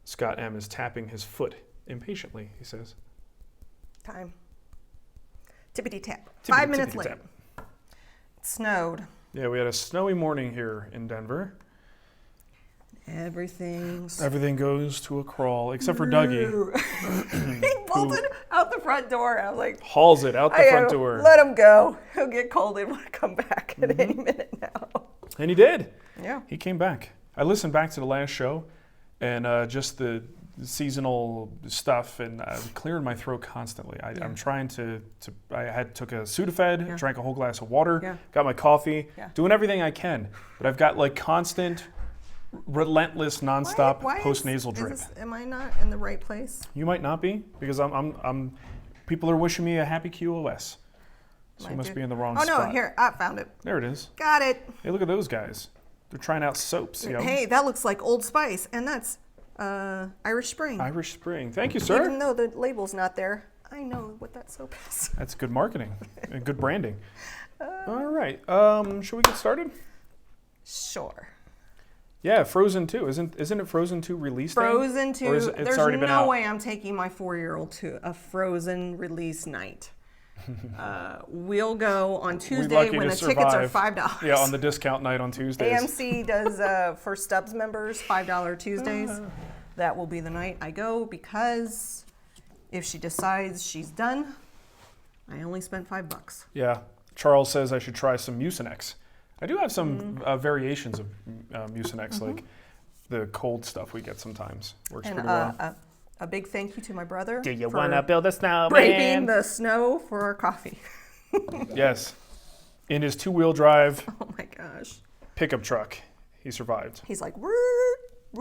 Scott M. is tapping his foot impatiently, he says. Time. Tippity tap. 5 minutes late. It snowed. Yeah, we had a snowy morning here in Denver. Everything goes to a crawl, except for Dougie. He bolted out the front door. I was like, hauls it out the front door. Let him go. He'll get cold and want to come back at any minute now. And he did. Yeah. He came back. I listened back to the last show, and just the seasonal stuff, and clearing my throat constantly. I'm trying to took a Sudafed, drank a whole glass of water, got my coffee, doing everything I can. But I've got like constant, relentless, nonstop post-nasal drip. Am I not in the right place? You might not be, because I'm people are wishing me a happy QoS. So you must be in the wrong spot. Oh no, here, I found it. There it is. Got it. Hey, look at those guys. They're trying out soaps. Hey, that looks like Old Spice, and that's Irish Spring. Irish Spring. Thank you, sir. Even though the label's not there, I know what that soap is. That's good marketing and good branding. All right. Should we get started? Sure. Yeah, Frozen 2. Isn't it Frozen 2 release date? Frozen 2. Or is it's already been out? There's no way I'm taking my 4-year-old to a Frozen release night. We'll go on Tuesday when the tickets are $5. Yeah, on the discount night on Tuesdays. AMC does, for Stubbs members, $5 Tuesdays. That will be the night I go, because if she decides she's done, I only spent $5. Yeah. Charles says I should try some Mucinex. I do have some variations of Mucinex, like the cold stuff we get sometimes. Works pretty well. A big thank you to my brother. Do you want to build a snowman? Braving the snow for our coffee. Yes. In his 2-wheel drive my gosh. pickup truck, he survived. He's like,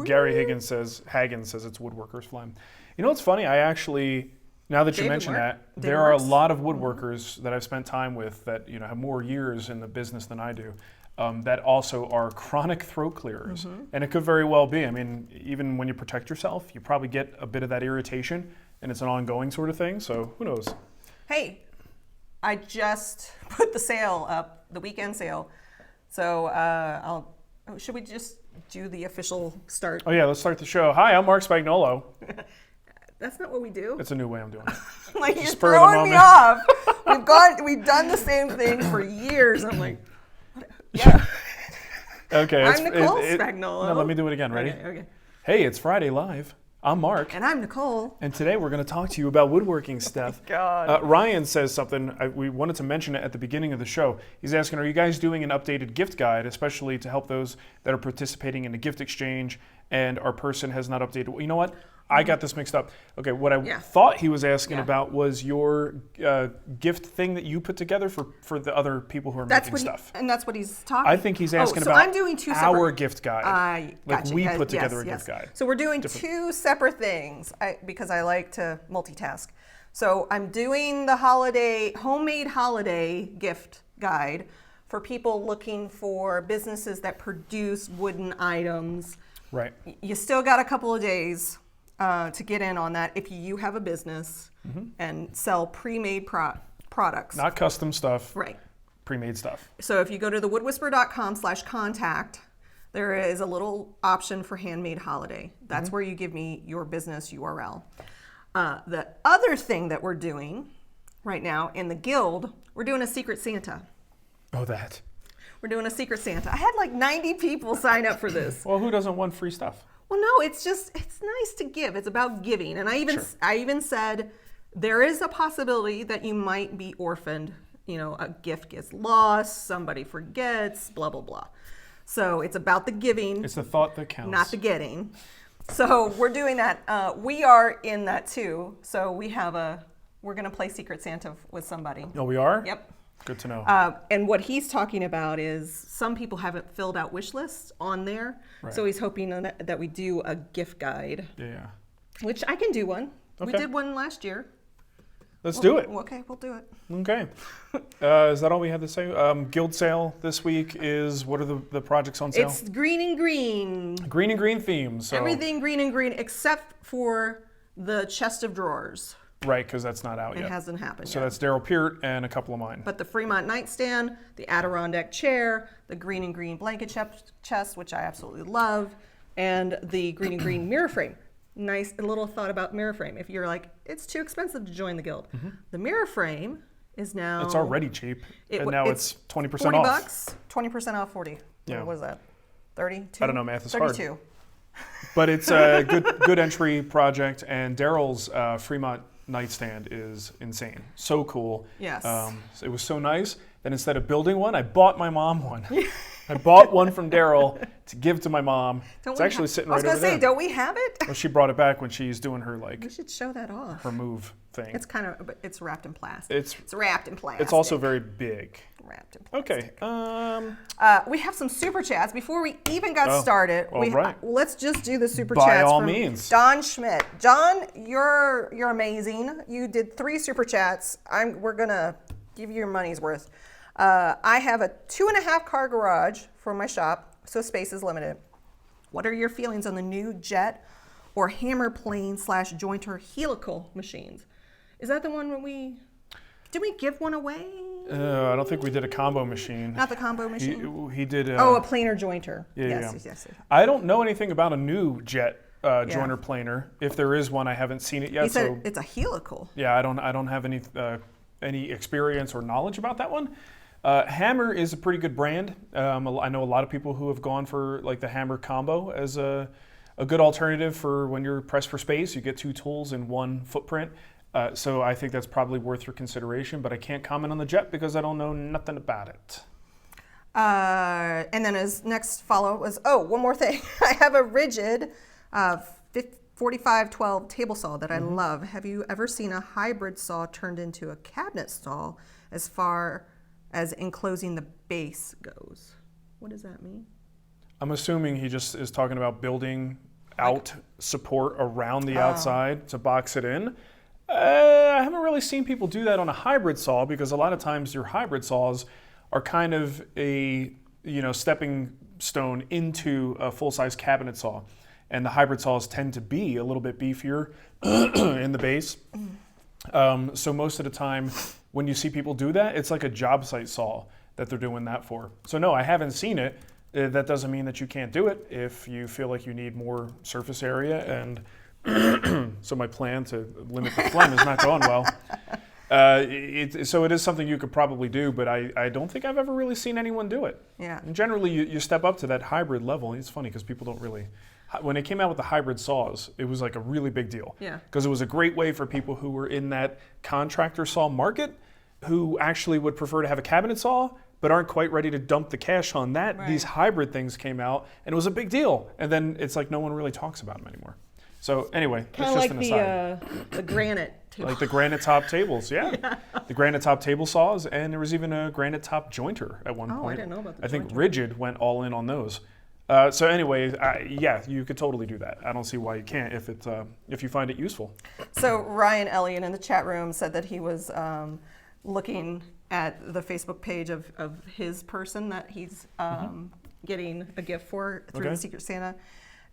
Gary Hagen says it's woodworker's phlegm. You know what's funny? I actually, now that you mention that, there are a lot of woodworkers that I've spent time with that have more years in the business than I do. That also are chronic throat clearers. And it could very well be. I mean, even when you protect yourself, you probably get a bit of that irritation, and it's an ongoing sort of thing, so who knows? Hey, I just put the sale up, the weekend sale. So should we just do the official start? Oh yeah, let's start the show. Hi, I'm Mark Spagnolo. That's not what we do. It's a new way I'm doing it. Like, you're throwing me off. We've done the same thing for years. I'm like, yeah. Okay. I'm Nicole Spagnolo. No, let me do it again. Ready? Okay. Hey, it's Friday Live. I'm Mark. And I'm Nicole. And today we're going to talk to you about woodworking stuff. God. Ryan says something. We wanted to mention it at the beginning of the show. He's asking, are you guys doing an updated gift guide, especially to help those that are participating in a gift exchange and our person has not updated? Well, you know what? I got this mixed up. Okay, what I thought he was asking about was your gift thing that you put together for the other people who are making stuff. And that's what he's talking. I think he's asking about I'm doing two separate, our gift guide. We put together a gift guide. So we're doing two separate things because I like to multitask. So I'm doing the homemade holiday gift guide for people looking for businesses that produce wooden items. Right. You still got a couple of days to get in on that if you have a business and sell pre-made products. Not custom stuff. Right. Pre-made stuff. So if you go to thewoodwhisperer.com/contact, there is a little option for handmade holiday. That's where you give me your business URL. The other thing that we're doing right now in the guild, we're doing a Secret Santa. Oh, that. We're doing a Secret Santa. I had like 90 people sign up for this. Well, who doesn't want free stuff? Well, no, it's nice to give. It's about giving. And I even said there is a possibility that you might be orphaned. A gift gets lost, somebody forgets, blah, blah, blah. So it's about the giving. It's the thought that counts. Not the getting. So we're doing that. We are in that too. So we're going to play Secret Santa with somebody. Oh, we are? Yep. Good to know. And what he's talking about is some people haven't filled out wish lists on there. Right. So he's hoping that we do a gift guide. Yeah. Which I can do one. Okay. We did one last year. Let's do it. Okay, we'll do it. Okay. Is that all we have to say? Guild sale this week is, what are the projects on sale? It's Greene and Greene. Greene and Greene themes. So. Everything Greene and Greene except for the chest of drawers. Right, because that's not out yet. It hasn't happened so yet. That's Daryl Peart and a couple of mine. But the Fremont nightstand, the Adirondack chair, the Greene and Greene blanket chest, which I absolutely love, and the Greene and Greene mirror frame. nice a little thought about mirror frame. If you're like, it's too expensive to join the guild, the mirror frame is now. It's already cheap, and now it's 20% $40 off. bucks, 20% off 40. Yeah. What was that? 32. I don't know. Math is 32. hard. But it's a good entry project, and Daryl's Fremont nightstand is insane. So cool. Yes. It was so nice. Then instead of building one, I bought my mom one. I bought one from Daryl to give to my mom. It's actually sitting right over there. I was going to say, don't we have it? Well, she brought it back when she's doing her We should show that off. her move thing. It's kind of, but it's wrapped in plastic. It's wrapped in plastic. It's also very big. Wrapped in plastic. Okay. We have some super chats before we even got started. Right. Let's just do the super By chats. all from means. Don Schmidt. John, you're amazing. You did 3 super chats. We're gonna give you your money's worth. I have a 2.5 car garage for my shop, so space is limited. What are your feelings on the new jet or hammer plane / jointer helical machines? Is that the one did we give one away? I don't think we did a combo machine. Not the combo machine? He did. A planer jointer. Yeah, Yes. I don't know anything about a new jet joiner planer. If there is one, I haven't seen it yet. He said it's a helical. Yeah, I don't have any experience or knowledge about that one. Hammer is a pretty good brand. I know a lot of people who have gone for like the Hammer combo as a good alternative for when you're pressed for space. You get 2 tools in one footprint. So I think that's probably worth your consideration, but I can't comment on the jet because I don't know nothing about it. And then his next follow-up was, one more thing. I have a rigid 4512 table saw that I love. Have you ever seen a hybrid saw turned into a cabinet saw as far as enclosing the base goes? What does that mean? I'm assuming he just is talking about building out support around the outside to box it in. I haven't really seen people do that on a hybrid saw because a lot of times your hybrid saws are kind of a stepping stone into a full-size cabinet saw. And the hybrid saws tend to be a little bit beefier in the base. So most of the time when you see people do that, it's like a job site saw that they're doing that for. So no, I haven't seen it. That doesn't mean that you can't do it if you feel like you need more surface area. And so my plan to limit the phlegm is not going well. So it is something you could probably do, but I don't think I've ever really seen anyone do it. Yeah. And generally, you step up to that hybrid level. It's funny because people don't really. When they came out with the hybrid saws, it was like a really big deal. Yeah. Because it was a great way for people who were in that contractor saw market, who actually would prefer to have a cabinet saw, but aren't quite ready to dump the cash on that. Right. These hybrid things came out, and it was a big deal. And then it's like no one really talks about them anymore. So anyway, Kind it's of just like an aside. the granite table. Like the granite top tables, yeah. The granite top table saws, and there was even a granite top jointer at one point. I didn't know about the I think jointer. Rigid went all in on those. So anyway, yeah, you could totally do that. I don't see why you can't if you find it useful. So Ryan Elliott in the chat room said that he was looking at the Facebook page of his person that he's getting a gift for through the Secret Santa,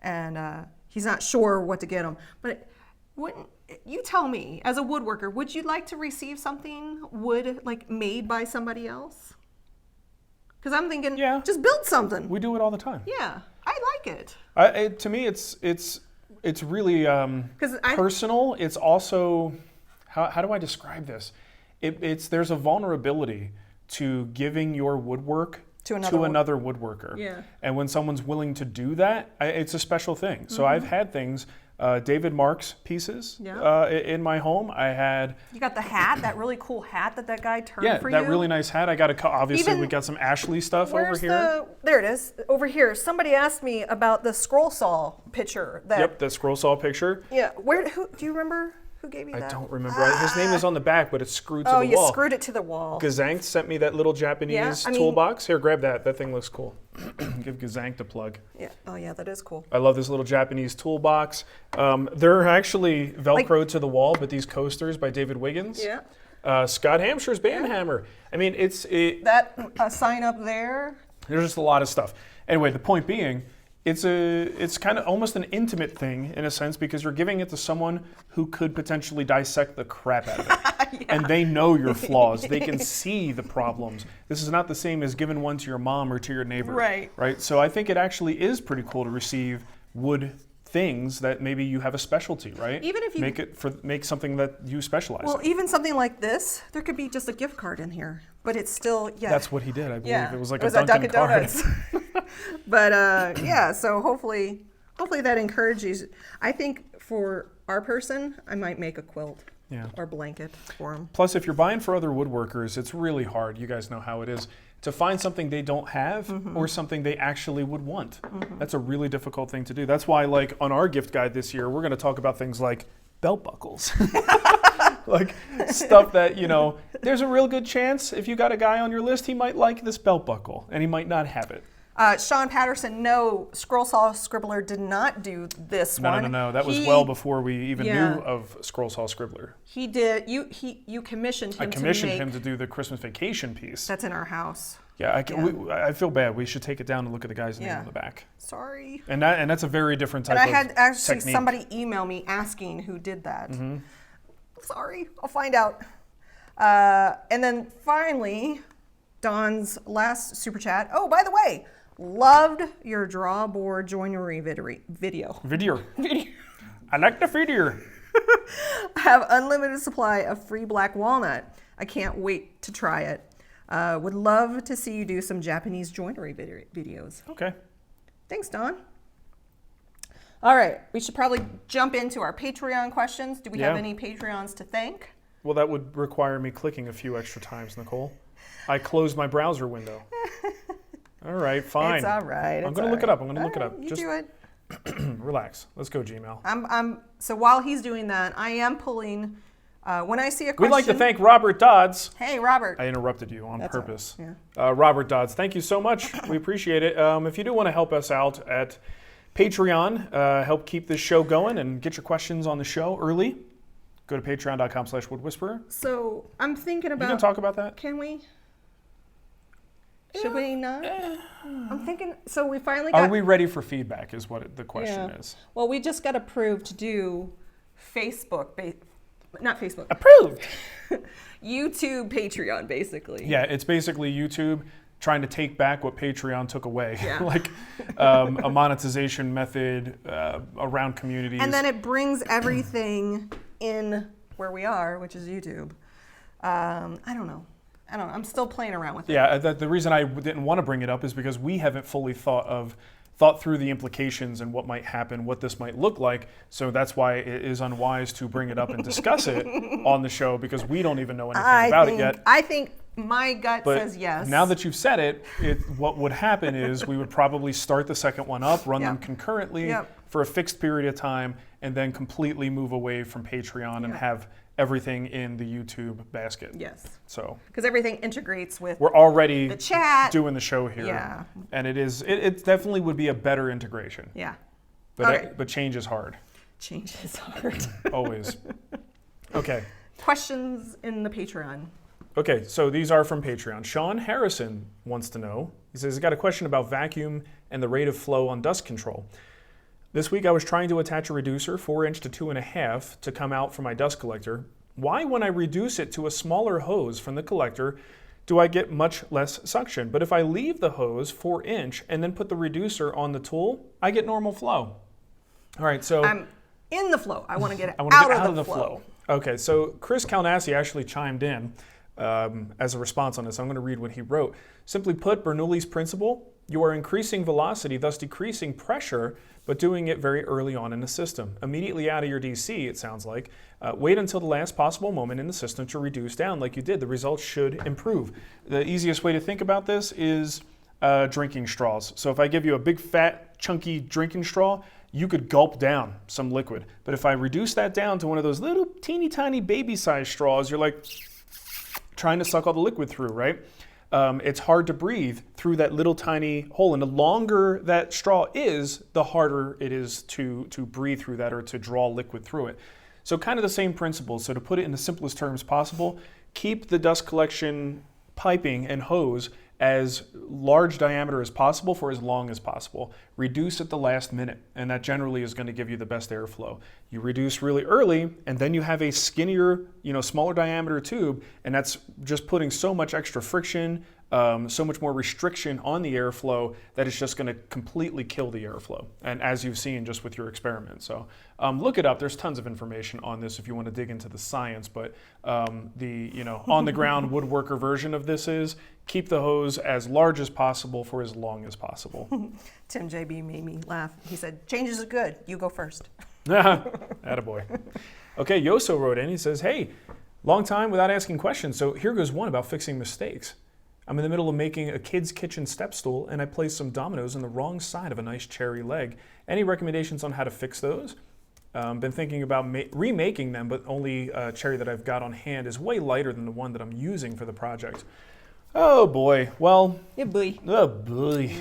and he's not sure what to get him. But wouldn't you tell me, as a woodworker, would you like to receive something like made by somebody else? Because I'm thinking, just build something. We do it all the time. Yeah, I like it. To me, it's really personal. It's also, how do I describe this? There's a vulnerability to giving your woodwork to another woodworker. Yeah. And when someone's willing to do that, it's a special thing. So I've had things, David Marks pieces in my home. I had... You got the hat, that really cool hat that guy turned for you? Yeah, that really nice hat. I got obviously we got some Ashley stuff over here. There it is, over here. Somebody asked me about the scroll saw picture. Yep, that scroll saw picture. Yeah, who do you remember? Who gave you that? I don't remember. His name is on the back, but it's screwed to the wall. Oh, you screwed it to the wall. Gazank sent me that little Japanese toolbox. Here, grab that. That thing looks cool. Give Gazank a plug. Yeah. Oh, yeah, that is cool. I love this little Japanese toolbox. They're actually Velcroed to the wall, but these coasters by David Wiggins. Yeah. Scott Hampshire's band hammer. I mean, that sign up there. There's just a lot of stuff. Anyway, the point being, it's kind of almost an intimate thing in a sense because you're giving it to someone who could potentially dissect the crap out of it. And they know your flaws. They can see the problems. This is not the same as giving one to your mom or to your neighbor. Right. So I think it actually is pretty cool to receive wood things that maybe you have a specialty, right? Even if you make something that you specialize in. even something like this, there could be just a gift card in here, but it's still That's what he did, I believe. It was like a Dunkin' card. Donuts. But so hopefully that encourages. I think for our person, I might make a quilt or blanket for him. Plus, if you're buying for other woodworkers, it's really hard. You guys know how it is. To find something they don't have or something they actually would want. That's a really difficult thing to do. That's why, like, on our gift guide this year, we're going to talk about things like belt buckles. Like stuff that, there's a real good chance if you got a guy on your list, he might like this belt buckle and he might not have it. Sean Patterson, no, Scroll Saw Scribbler did not do this one. No. That was well before we even knew of Scroll Saw Scribbler. He did. You commissioned him. I commissioned him to do the Christmas vacation piece. That's in our house. Yeah, I feel bad. We should take it down and look at the guy's name on the back. Sorry. And that's a very different type of technique. And I had actually somebody email me asking who did that. Sorry, I'll find out. And then finally, Don's last super chat. Oh, by the way. Loved your drawboard joinery video. Video. I like the video. Have unlimited supply of free black walnut. I can't wait to try it. Would love to see you do some Japanese joinery videos. Okay. Thanks, Don. All right, we should probably jump into our Patreon questions. Do we have any Patreons to thank? Well, that would require me clicking a few extra times, Nicole. I closed my browser window. All right, fine. It's all right. I'm going to look it up. I'm going to look it up. You do it. Relax. Let's go, Gmail. So while he's doing that, I am pulling. When I see a question, we'd like to thank Robert Dodds. Hey, Robert. I interrupted you on purpose. Right. Yeah. Robert Dodds, thank you so much. We appreciate it. If you do want to help us out at Patreon, help keep this show going and get your questions on the show early, go to patreon.com/WoodWhisperer. So I'm thinking about. You can talk about that. Can we? Should we not? I'm thinking. So we finally got. Are we ready for feedback? Is what the question is. Well, we just got approved to do Facebook. Not Facebook. Approved. YouTube Patreon, basically. Yeah, it's basically YouTube trying to take back what Patreon took away. Yeah. Like a monetization method around communities. And then it brings everything in where we are, which is YouTube. I don't know. I'm still playing around with it. Yeah, the reason I didn't want to bring it up is because we haven't fully thought through the implications and what might happen, what this might look like. So that's why it is unwise to bring it up and discuss it on the show because we don't even know anything about it yet. I think my gut says yes. Now that you've said it, what would happen is we would probably start the second one up, run them concurrently for a fixed period of time, and then completely move away from Patreon and have everything in the YouTube basket. Yes. So because everything integrates with we're already the chat doing the show here. Yeah. And it definitely would be a better integration. Yeah. But change is hard. Change is hard. Always. Okay. Questions in the Patreon. Okay, so these are from Patreon. Sean Harrison wants to know. He says he's got a question about vacuum and the rate of flow on dust control. This week I was trying to attach a reducer 4" to 2.5" to come out from my dust collector. Why, when I reduce it to a smaller hose from the collector, do I get much less suction? But if I leave the hose 4" and then put the reducer on the tool, I get normal flow. All right, so I'm in the flow. I want to get out of the flow. Okay, so Chris Kalnassi actually chimed in as a response on this. I'm going to read what he wrote. Simply put, Bernoulli's principle, you are increasing velocity, thus decreasing pressure, but doing it very early on in the system. Immediately out of your DC, it sounds like. Wait until the last possible moment in the system to reduce down like you did. The results should improve. The easiest way to think about this is drinking straws. So if I give you a big, fat, chunky drinking straw, you could gulp down some liquid. But if I reduce that down to one of those little teeny tiny baby-sized straws, you're like trying to suck all the liquid through, right? It's hard to breathe through that little tiny hole. And the longer that straw is, the harder it is to breathe through that or to draw liquid through it. So kind of the same principle. So to put it in the simplest terms possible, keep the dust collection piping and hose as large diameter as possible for as long as possible. Reduce at the last minute, and that generally is going to give you the best airflow. You reduce really early, and then you have a skinnier, smaller diameter tube, and that's just putting so much extra friction so much more restriction on the airflow that it's just going to completely kill the airflow. And as you've seen just with your experiment. So look it up. There's tons of information on this if you want to dig into the science. But the on the ground woodworker version of this is keep the hose as large as possible for as long as possible. Tim JB made me laugh. He said, changes are good. You go first. Attaboy. Okay, Yoso wrote in. He says, hey, long time without asking questions. So here goes one about fixing mistakes. I'm in the middle of making a kid's kitchen step stool, and I placed some dominoes on the wrong side of a nice cherry leg. Any recommendations on how to fix those? Been thinking about remaking them, but only cherry that I've got on hand is way lighter than the one that I'm using for the project. Oh boy. Well. Yeah, boy. Oh boy.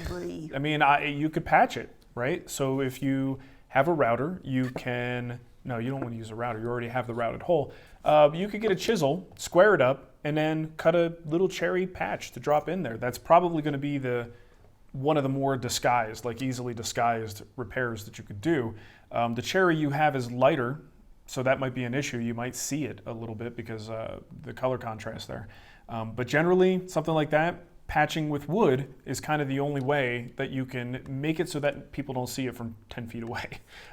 I mean, you could patch it, right? So if you have a router, you can. No, you don't want to use a router. You already have the routed hole. You could get a chisel, square it up, and then cut a little cherry patch to drop in there. That's probably going to be one of the more disguised, like easily disguised repairs that you could do. The cherry you have is lighter, so that might be an issue. You might see it a little bit because the color contrast there. But generally, something like that, patching with wood is kind of the only way that you can make it so that people don't see it from 10 feet away.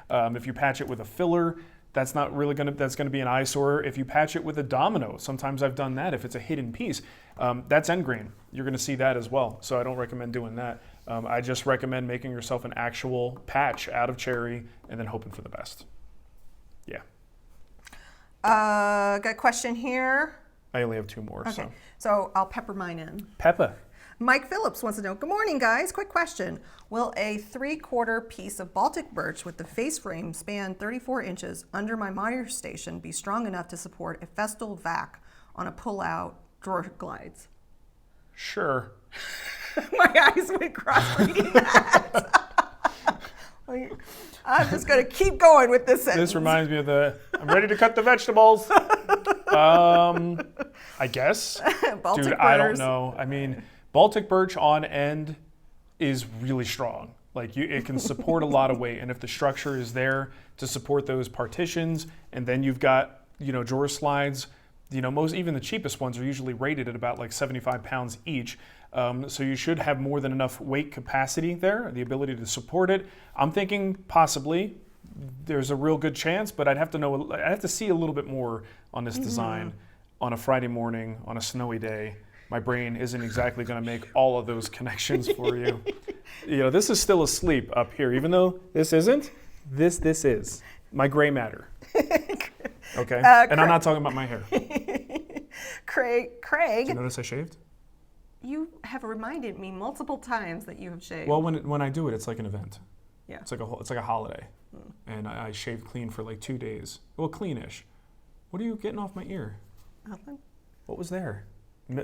If you patch it with a filler, that's not really that's going to be an eyesore. If you patch it with a domino, sometimes I've done that. If it's a hidden piece, that's end grain. You're going to see that as well. So I don't recommend doing that. I just recommend making yourself an actual patch out of cherry and then hoping for the best. Yeah. Got a question here. I only have two more. Okay. So I'll pepper mine in. Peppa. Mike Phillips wants to know, good morning, guys. Quick question. Will a 3/4 piece of Baltic birch with the face frame span 34 inches under my monitor station be strong enough to support a Festool vac on a pull-out drawer glides? Sure. My eyes went cross reading that. I'm just going to keep going with this sentence. This reminds me of I'm ready to cut the vegetables. I guess. Baltic Dude, birch. I don't know. I mean, Baltic birch on end is really strong. Like it can support a lot of weight, and if the structure is there to support those partitions, and then you've got drawer slides, even the cheapest ones are usually rated at about like 75 pounds each. So you should have more than enough weight capacity there, the ability to support it. I'm thinking possibly there's a real good chance, but I'd have to see a little bit more on this design on a Friday morning on a snowy day. My brain isn't exactly going to make all of those connections for you. This is still asleep up here, even though this isn't. This is my gray matter. Okay, and I'm not talking about my hair. Craig. Did you notice I shaved? You have reminded me multiple times that you have shaved. Well, when I do it, it's like an event. Yeah. It's like a holiday, and I shaved clean for like 2 days. Well, cleanish. What are you getting off my ear? Nothing. What was there?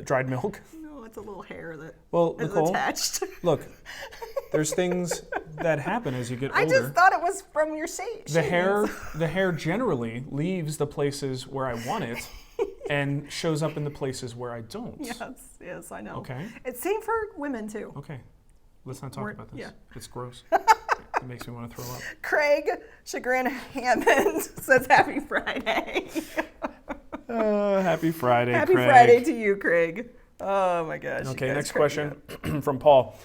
Dried milk? No, it's a little hair that is Nicole, attached. Look, there's things that happen as you get older. I just thought it was from your shave. The hair generally leaves the places where I want it and shows up in the places where I don't. Yes, I know. Okay. It's same for women too. Okay. Let's not talk about this. Yeah. It's gross. It makes me want to throw up. Craig Chagrin Hammond says happy Friday. Happy Friday, Happy Craig. Friday to you, Craig. Oh my gosh. Okay, next question from Paul.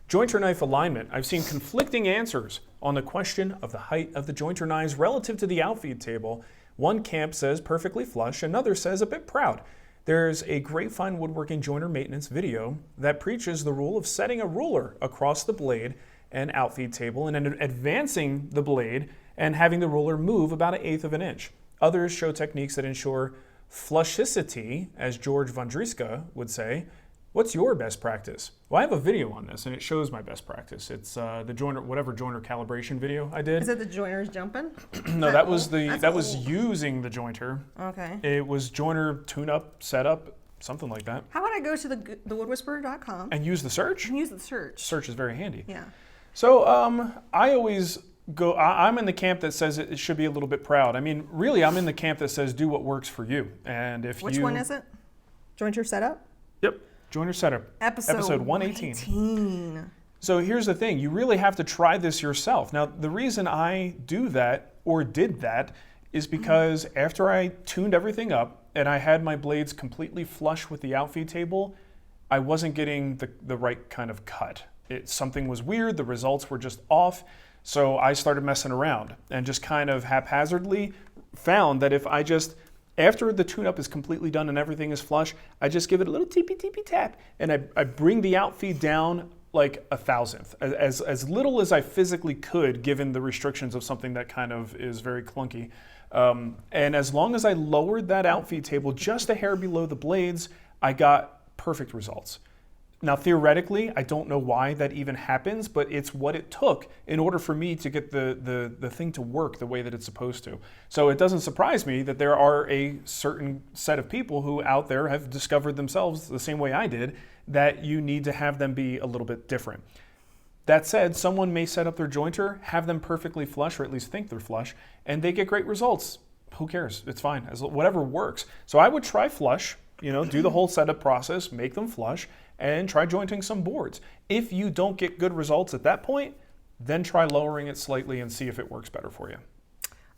Jointer knife alignment. I've seen conflicting answers on the question of the height of the jointer knives relative to the outfeed table. One camp says perfectly flush, another says a bit proud. There's a Grapevine Woodworking jointer maintenance video that preaches the rule of setting a ruler across the blade and outfeed table and then advancing the blade and having the ruler move about 1/8 of an inch. Others show techniques that ensure flushicity, as George Vondriska would say. What's your best practice? Well, I have a video on this, and it shows my best practice. It's the jointer calibration video I did. Is it the joiners jumping? No, that was using the jointer. Okay. It was jointer tune-up, setup, something like that. How about I go to the woodwhisperer.com and use the search? and use the search. Search is very handy. Yeah. So I always go. I'm in the camp that says it should be a little bit proud. I mean, really, I'm in the camp that says do what works for you. And if Which one is it? Jointer setup? Yep. Jointer setup. Episode 118. So here's the thing. You really have to try this yourself. Now, the reason I do that or did that is because after I tuned everything up and I had my blades completely flush with the outfeed table, I wasn't getting the right kind of cut. Something was weird, the results were just off, so I started messing around and just kind of haphazardly found that if I just, after the tune-up is completely done and everything is flush, I just give it a little teepy tap, and I bring the outfeed down like 1,000th, as little as I physically could, given the restrictions of something that kind of is very clunky. And as long as I lowered that outfeed table just a hair below the blades, I got perfect results. Now, theoretically, I don't know why that even happens, but it's what it took in order for me to get the thing to work the way that it's supposed to. So it doesn't surprise me that there are a certain set of people who out there have discovered themselves the same way I did, that you need to have them be a little bit different. That said, someone may set up their jointer, have them perfectly flush, or at least think they're flush, and they get great results. Who cares? It's fine, whatever works. So I would try flush, do the whole setup process, make them flush, and try jointing some boards. If you don't get good results at that point, then try lowering it slightly and see if it works better for you.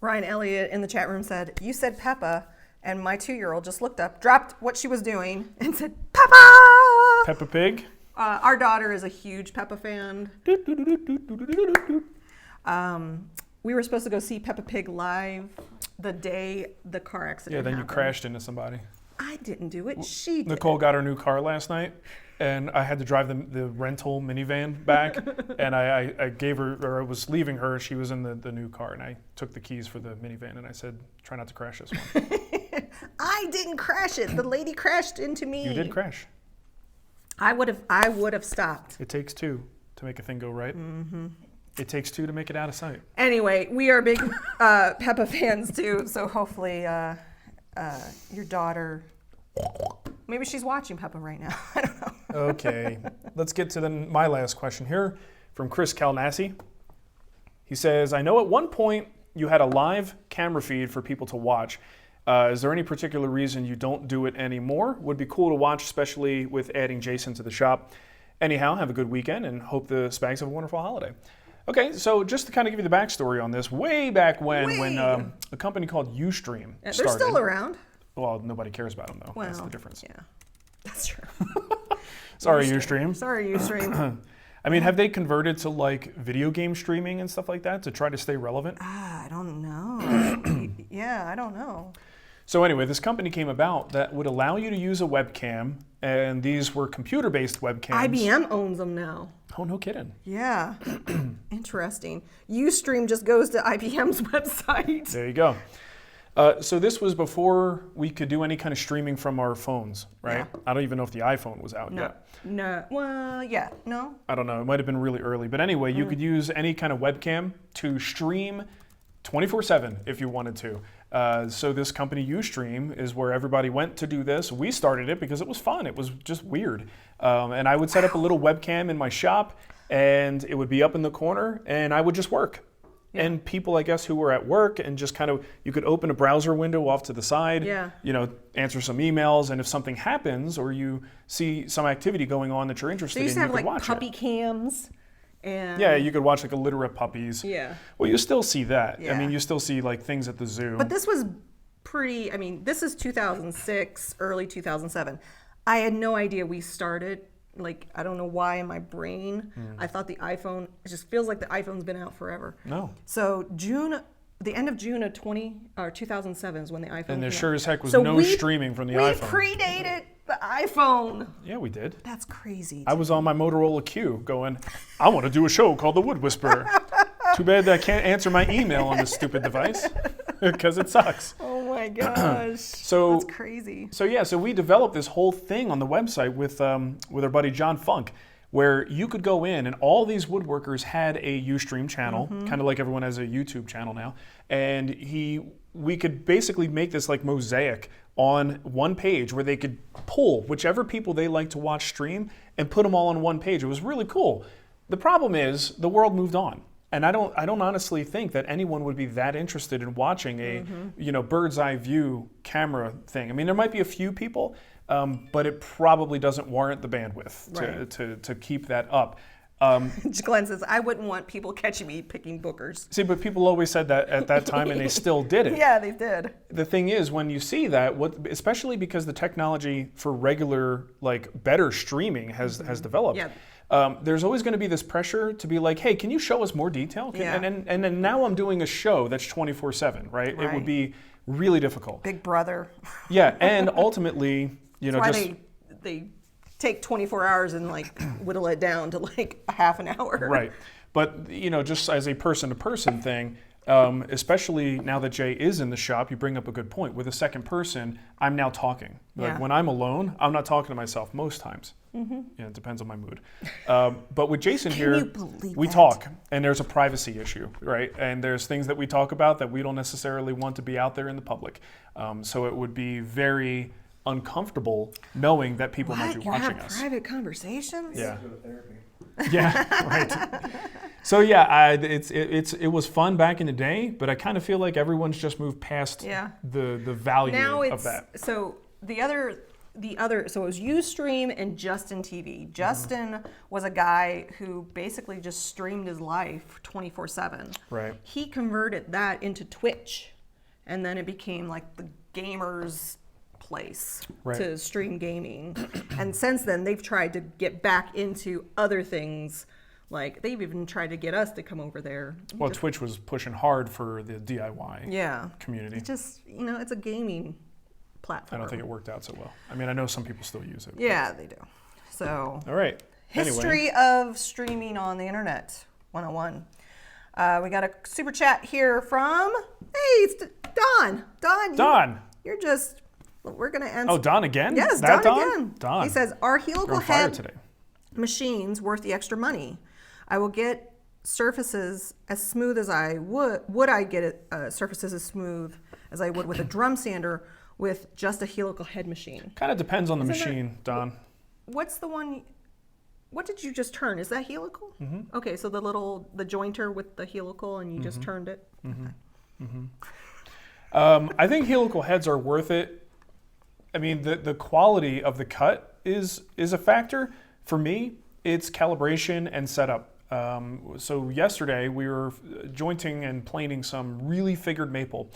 Ryan Elliott in the chat room said, you said Peppa, and my 2-year-old just looked up, dropped what she was doing, and said, Peppa! Peppa Pig? Our daughter is a huge Peppa fan. We were supposed to go see Peppa Pig live the day the car accident happened. happened. You crashed into somebody. I didn't do it. She did. Nicole got her new car last night, and I had to drive the rental minivan back, and I gave her, or I was leaving her, she was in the new car, and I took the keys for the minivan, and I said, try not to crash this one. I didn't crash it. The lady crashed into me. You did crash. I would have stopped. It takes two to make a thing go right. Mm-hmm. It takes two to make it out of sight. Anyway, we are big Peppa fans too, so hopefully your daughter, maybe she's watching Peppa right now. I don't know. Okay, let's get to my last question here from Chris Calnassi. He says, I know at one point you had a live camera feed for people to watch. Is there any particular reason you don't do it anymore? Would be cool to watch, especially with adding Jason to the shop. Anyhow, have a good weekend and hope the Spags have a wonderful holiday. Okay, so just to kind of give you the backstory on this, way back when a company called Ustream started. They're still around. Well, nobody cares about them though. Well, that's the difference. Yeah, that's true. Sorry, Ustream. Sorry, Ustream. I mean, have they converted to like video game streaming and stuff like that to try to stay relevant? I don't know. Yeah, I don't know. So anyway, this company came about that would allow you to use a webcam, and these were computer-based webcams. IBM owns them now. Oh, no kidding. Yeah. Interesting. Ustream just goes to IBM's website. There you go. So this was before we could do any kind of streaming from our phones, right? Yeah. I don't even know if the iPhone was out yet. No. Well, yeah. No. I don't know. It might have been really early. But anyway, you could use any kind of webcam to stream 24/7 if you wanted to. So this company Ustream is where everybody went to do this. We started it because it was fun. It was just weird. And I would set up a little webcam in my shop, and it would be up in the corner, and I would just work. Yeah. And people, I guess, who were at work and just kind of, you could open a browser window off to the side, answer some emails, and if something happens or you see some activity going on that you're interested in, you could watch it. So you used to have like puppy cams. And yeah, you could watch like a litter of puppies. Yeah. Well, you still see that. Yeah. I mean, you still see like things at the zoo. But this was this is 2006, early 2007. I had no idea we started. Like, I don't know why in my brain, I thought the iPhone, it just feels like the iPhone's been out forever. No. So the end of June of 2007 is when the iPhone came out. And there sure as heck was no streaming from the iPhone. We predated the iPhone. Yeah, we did. That's crazy. I was on my Motorola Q going, I want to do a show called The WoodWhisperer. Too bad that I can't answer my email on this stupid device because it sucks. Oh my gosh. So that's crazy. So we developed this whole thing on the website with our buddy John Funk, where you could go in and all these woodworkers had a Ustream channel, kind of like everyone has a YouTube channel now, and we could basically make this like mosaic on one page where they could pull whichever people they like to watch stream and put them all on one page. It was really cool. The problem is the world moved on. And I don't honestly think that anyone would be that interested in watching a bird's eye view camera thing. I mean, there might be a few people, but it probably doesn't warrant the bandwidth to keep that up. Glenn says, I wouldn't want people catching me picking bookers. See, but people always said that at that time, and they still did it. Yeah, they did. The thing is, when you see that, especially because the technology for regular, like, better streaming has developed, there's always going to be this pressure to be like, hey, can you show us more detail? And then now I'm doing a show that's 24/7, right? It would be really difficult. Big Brother. Yeah, and ultimately, that's why they take 24 hours and like whittle it down to like a half an hour. Right. But, just as a person-to-person thing, especially now that Jay is in the shop, you bring up a good point. With a second person, I'm now talking. Like when I'm alone, I'm not talking to myself most times. It depends on my mood. But with Jason here, we talk, and there's a privacy issue, right? And there's things that we talk about that we don't necessarily want to be out there in the public. So it would be very uncomfortable knowing that people might be watching us. Private conversations? Yeah. Yeah, right. So it was fun back in the day, but I kind of feel like everyone's just moved past the value of that. So the other, so it was Ustream and Justin TV. Justin was a guy who basically just streamed his life 24/7. Right. He converted that into Twitch, and then it became like the gamers' place to stream gaming. And since then, they've tried to get back into other things. Like, they've even tried to get us to come over there. Well, Twitch was pushing hard for the DIY community. It's just, it's a gaming platform. I don't think it worked out so well. I mean, I know some people still use it. Yeah, they do. So, all right. History of streaming on the internet 101. We got a super chat here from, it's Don. Don. You're just... We're going to answer. Oh, Don again? Yes, Don again. Don. He says, are helical head today. Machines worth the extra money? I will get surfaces as smooth as I would. Would I get surfaces as smooth as I would with a drum sander with just a helical head machine? Kind of depends on the machine, Don. What's the one? What did you just turn? Is that helical? Mm-hmm. Okay, so the jointer with the helical, and you just turned it? Mm-hmm. Okay. Mm-hmm. I think helical heads are worth it. I mean, the quality of the cut is a factor. For me, it's calibration and setup. So yesterday, we were jointing and planing some really figured maple.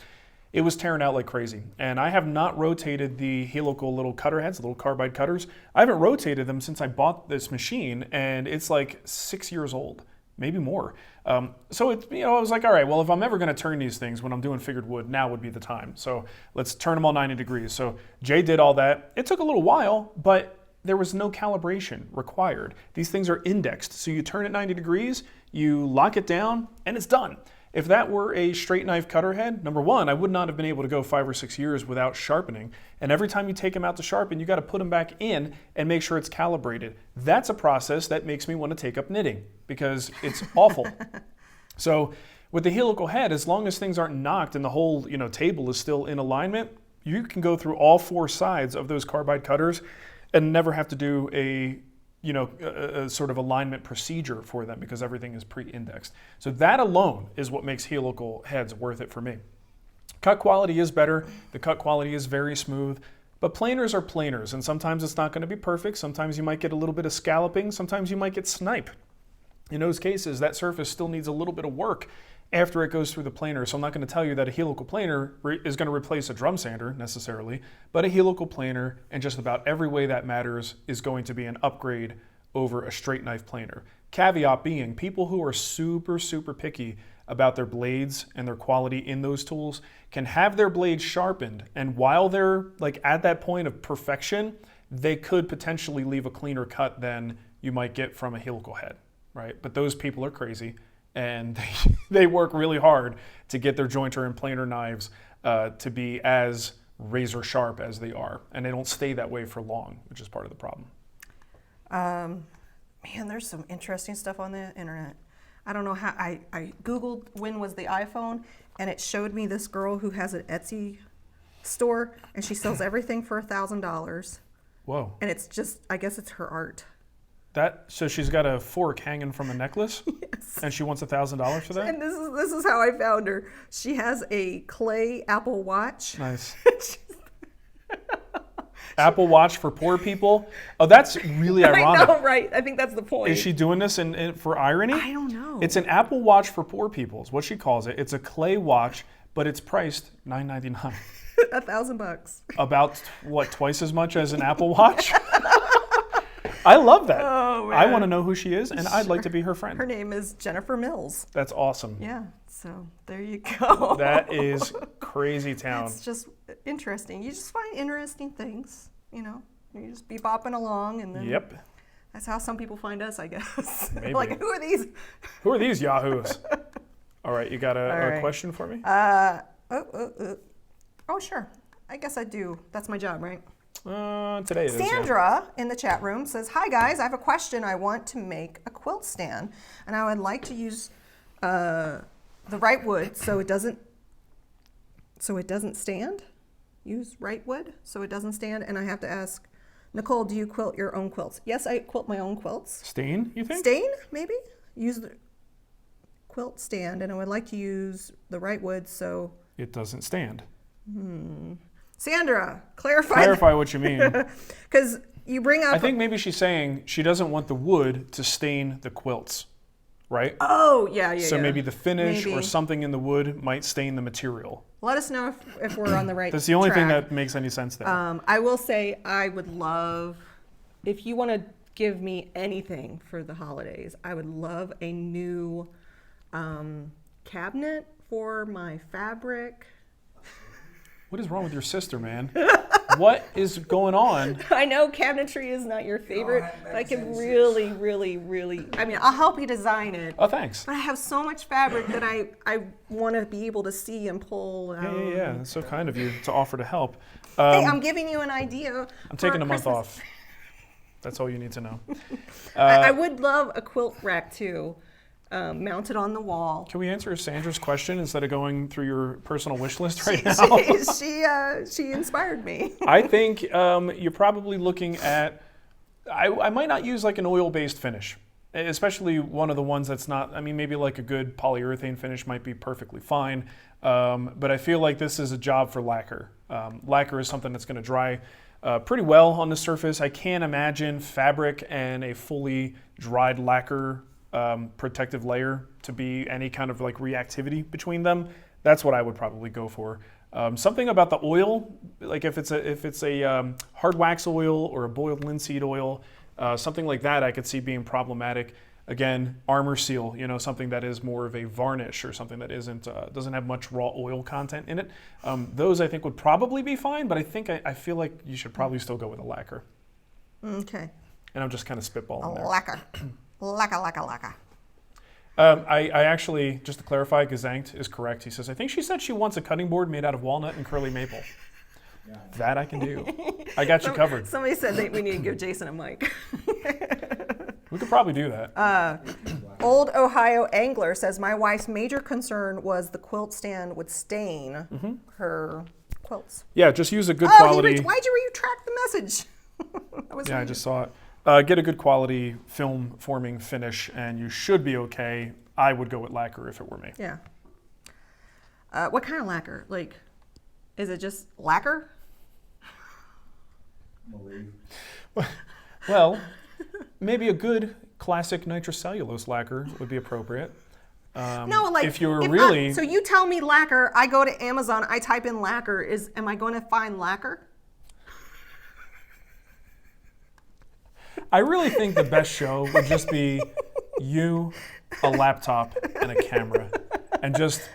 It was tearing out like crazy. And I have not rotated the helical little cutter heads, the little carbide cutters. I haven't rotated them since I bought this machine, and it's like 6 years old. Maybe more. So it's, I was like, all right, well, if I'm ever going to turn these things when I'm doing figured wood, now would be the time. So let's turn them all 90 degrees. So Jay did all that. It took a little while, but there was no calibration required. These things are indexed. So you turn it 90 degrees, you lock it down, and it's done. If that were a straight knife cutter head, number one, I would not have been able to go 5 or 6 years without sharpening. And every time you take them out to sharpen, you got to put them back in and make sure it's calibrated. That's a process that makes me want to take up knitting because it's awful. So with the helical head, as long as things aren't knocked and the whole table is still in alignment, you can go through all 4 sides of those carbide cutters and never have to do a sort of alignment procedure for them because everything is pre-indexed. So that alone is what makes helical heads worth it for me. Cut quality is better. The cut quality is very smooth, but planers are planers, and sometimes it's not going to be perfect. Sometimes you might get a little bit of scalloping. Sometimes you might get snipe. In those cases, that surface still needs a little bit of work after it goes through the planer. So I'm not going to tell you that a helical planer is going to replace a drum sander necessarily, but a helical planer in just about every way that matters is going to be an upgrade over a straight knife planer. Caveat being, people who are super, super picky about their blades and their quality in those tools can have their blades sharpened, and while they're like at that point of perfection, they could potentially leave a cleaner cut than you might get from a helical head, right? But those people are crazy, and they work really hard to get their jointer and planer knives to be as razor sharp as they are, and they don't stay that way for long, which is part of the problem. Man, there's some interesting stuff on the internet. I don't know how, I Googled when was the iPhone, and it showed me this girl who has an Etsy store, and she sells everything for $1,000. Whoa. And it's just, I guess it's her art. So she's got a fork hanging from a necklace? Yes. And she wants $1,000 for that? And this is how I found her. She has a clay Apple Watch. Nice. Apple Watch for poor people. Oh, that's really ironic. I know, right? I think that's the point. Is she doing this for irony? I don't know. It's an Apple Watch for poor people is what she calls it. It's a clay watch, but it's priced $9.99. $1,000. About, what, twice as much as an Apple Watch? I love that. Oh, man. I want to know who she is, and I'd like to be her friend. Her name is Jennifer Mills. That's awesome. Yeah, so there you go. That is crazy town. It's just interesting. You just find interesting things, you just be bopping along, and then Yep. that's how some people find us, I guess. Maybe. Like, who are these? Who are these yahoos? All right, you got a right. question for me? Oh, sure. I guess I do. That's my job, right? Today it is. Yeah. Sandra in the chat room says, "Hi guys, I have a question. I want to make a quilt stand, and I would like to use the right wood so it doesn't stand. Use right wood so it doesn't stand. And I have to ask, Nicole, do you quilt your own quilts? Yes, I quilt my own quilts. Stain, you think? Stain, maybe. Use the quilt stand, and I would like to use the right wood so It doesn't stand. Sandra, clarify What you mean. because you bring up. I think maybe she's saying she doesn't want the wood to stain the quilts, right? Oh, yeah. So maybe the finish Maybe. or something in the wood might stain the material. Let us know if we're on the right That's the only thing track. that makes any sense there. I will say I would love, if you want to give me anything for the holidays, I would love a new cabinet for my fabric. What is wrong with your sister, man? What is going on? I know cabinetry is not your favorite, but I can really, I mean, I'll help you design it. Oh, thanks. But I have so much fabric that I want to be able to see and pull. Yeah. That's so kind of you to offer to help. Hey, I'm giving you an idea. I'm taking a month Christmas. off. That's all you need to know. I would love a quilt rack too, mounted on the wall. Can we answer Sandra's question instead of going through your personal wish list right now? She inspired me. I think you're probably looking at, I might not use like an oil-based finish, especially one of the ones that's not, I mean, maybe like a good polyurethane finish might be perfectly fine, but I feel like this is a job for lacquer. Lacquer is something that's going to dry pretty well on the surface. I can't imagine fabric and a fully dried lacquer protective layer to be any kind of like reactivity between them. That's what I would probably go for. Something about the oil, like if it's a hard wax oil or a boiled linseed oil, something like that I could see being problematic. Again, armor seal, something that is more of a varnish or something that doesn't have much raw oil content in it. Those I think would probably be fine, but I feel like you should probably still go with a lacquer. Okay. And I'm just kind of spitballing there. Lacquer. Lacquer. I actually, just to clarify, Gazankt is correct. He says, I think she said she wants a cutting board made out of walnut and curly maple. That I can do. I got you covered. Somebody said that we need to give Jason a mic. We could probably do that. Old Ohio Angler says, my wife's major concern was the quilt stand would stain her quilts. Yeah, just use a good quality. Why'd you retract the message? I just saw it. Get a good quality film forming finish and you should be okay. I would go with lacquer if it were me. Yeah. What kind of lacquer? Like, is it just lacquer? Well, maybe a good classic nitrocellulose lacquer would be appropriate. No, like if you're really... so you tell me lacquer, I go to Amazon, I type in lacquer, am I going to find lacquer? I really think the best show would just be you, a laptop, and a camera. And just,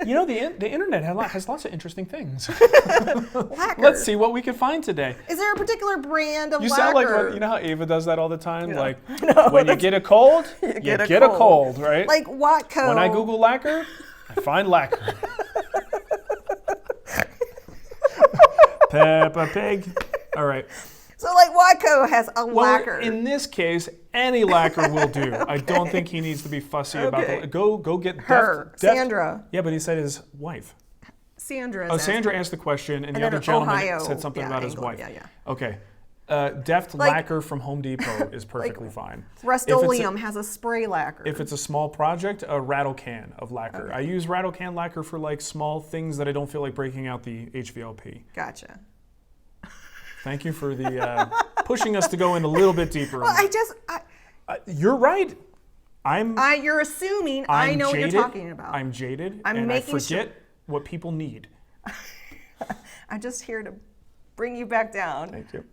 the internet has lots of interesting things. Lacquer. Let's see what we can find today. Is there a particular brand of You lacquer? sound like, how Ava does that all the time? Yeah. Like, when you get a cold, you get a cold, right? Like Watco. When I Google lacquer, I find lacquer. Peppa Pig. All right. So like Watco has a lacquer. In this case, any lacquer will do. I don't think he needs to be fussy about it. Go get her, Sandra. Yeah, but he said his wife. Sandra. Sandra asked the question, and the then other gentleman Ohio, said something about his wife. Yeah. Okay. Deft lacquer from Home Depot is perfectly fine. Rust-Oleum has a spray lacquer. If it's a small project, a rattle can of lacquer. Okay. I use rattle can lacquer for like small things that I don't feel like breaking out the HVLP. Gotcha. Thank you for the pushing us to go in a little bit deeper. Well, you're right. You're assuming I know jaded, what you're talking about. I'm jaded, and I forget what people need. I'm just here to bring you back down. Thank you.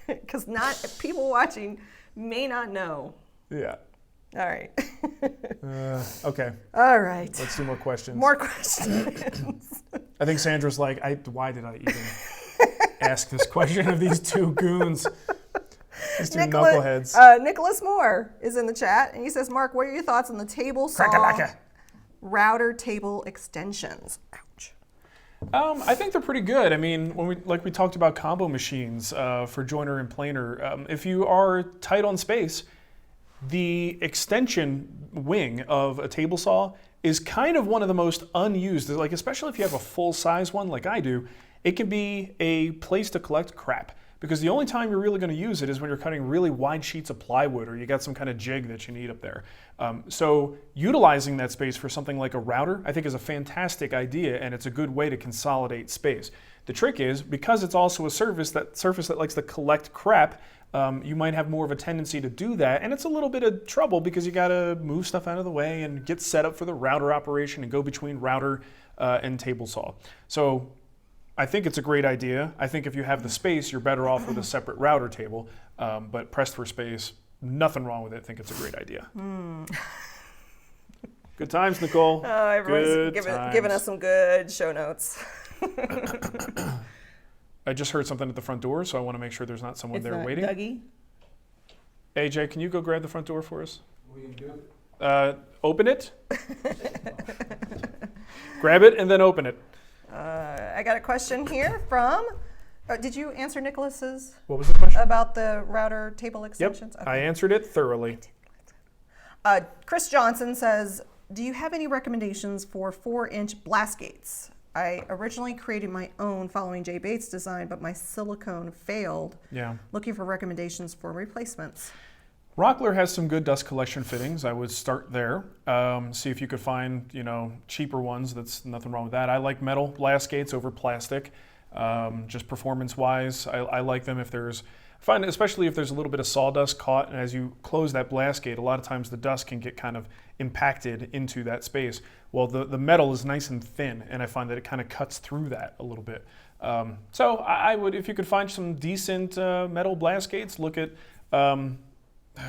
Because people watching may not know. Yeah. All right. Okay. All right. Let's do more questions. More questions. I think Sandra's like, why did I even ask this question of these two goons? These two knuckleheads. Nicholas Moore is in the chat, and he says, Mark, what are your thoughts on the table saw router table extensions? Ouch. I think they're pretty good. I mean, we talked about combo machines for joiner and planer, if you are tight on space, the extension wing of a table saw is kind of one of the most unused. Like, especially if you have a full-size one like I do, it can be a place to collect crap. Because the only time you're really going to use it is when you're cutting really wide sheets of plywood or you got some kind of jig that you need up there. So utilizing that space for something like a router, I think is a fantastic idea, and it's a good way to consolidate space. The trick is, because it's also a surface that likes to collect crap, you might have more of a tendency to do that, and it's a little bit of trouble because you got to move stuff out of the way and get set up for the router operation and go between router and table saw. So I think it's a great idea. I think if you have the space, you're better off with a separate router table. But pressed for space, nothing wrong with it. I think it's a great idea. Good times, Nicole. Oh, everyone's giving us some good show notes. I just heard something at the front door, so I want to make sure there's not someone there waiting. Dougie? AJ, can you go grab the front door for us? What are you going to do? Open it. Grab it and then open it. I got a question here from, did you answer Nicholas's? What was the question? About the router table extensions? Yep, Okay. I answered it thoroughly. Chris Johnson says, do you have any recommendations for 4-inch blast gates? I originally created my own following Jay Bates' design, but my silicone failed. Yeah. Looking for recommendations for replacements. Rockler has some good dust collection fittings. I would start there. See if you could find, cheaper ones. That's nothing wrong with that. I like metal blast gates over plastic. Just performance-wise, I like them especially if there's a little bit of sawdust caught, and as you close that blast gate, a lot of times the dust can get kind of impacted into that space. Well, the metal is nice and thin, and I find that it kind of cuts through that a little bit. So I would, if you could find some decent metal blast gates, look at,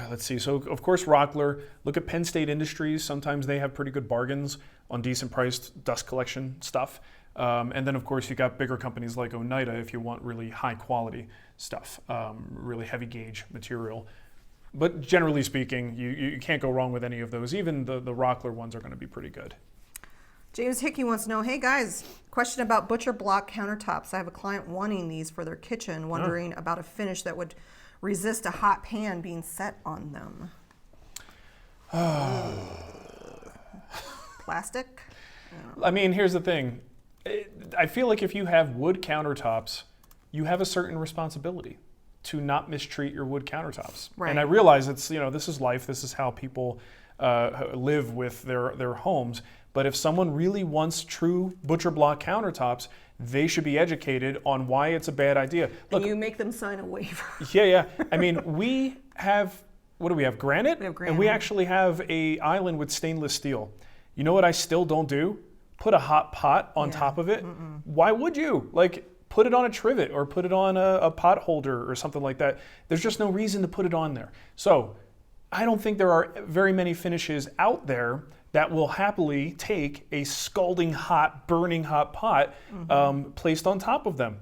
let's see, so of course Rockler, look at Penn State Industries. Sometimes they have pretty good bargains on decent priced dust collection stuff. And then of course you got bigger companies like Oneida if you want really high quality stuff, really heavy gauge material. But generally speaking, you can't go wrong with any of those. Even the Rockler ones are going to be pretty good. James Hickey wants to know, hey guys, question about butcher block countertops. I have a client wanting these for their kitchen, wondering about a finish that would resist a hot pan being set on them. Plastic? I mean, here's the thing. I feel like if you have wood countertops, you have a certain responsibility to not mistreat your wood countertops. Right. And I realize it's, this is life. This is how people live with their homes. But if someone really wants true butcher block countertops, they should be educated on why it's a bad idea. Look, and you make them sign a waiver. Yeah. I mean, we have, what do we have? Granite? We have granite. And we actually have an island with stainless steel. You know what I still don't do? Put a hot pot on top of it. Why would you? Like, put it on a trivet or put it on a pot holder or something like that. There's just no reason to put it on there. So I don't think there are very many finishes out there that will happily take a scalding hot, burning hot pot placed on top of them.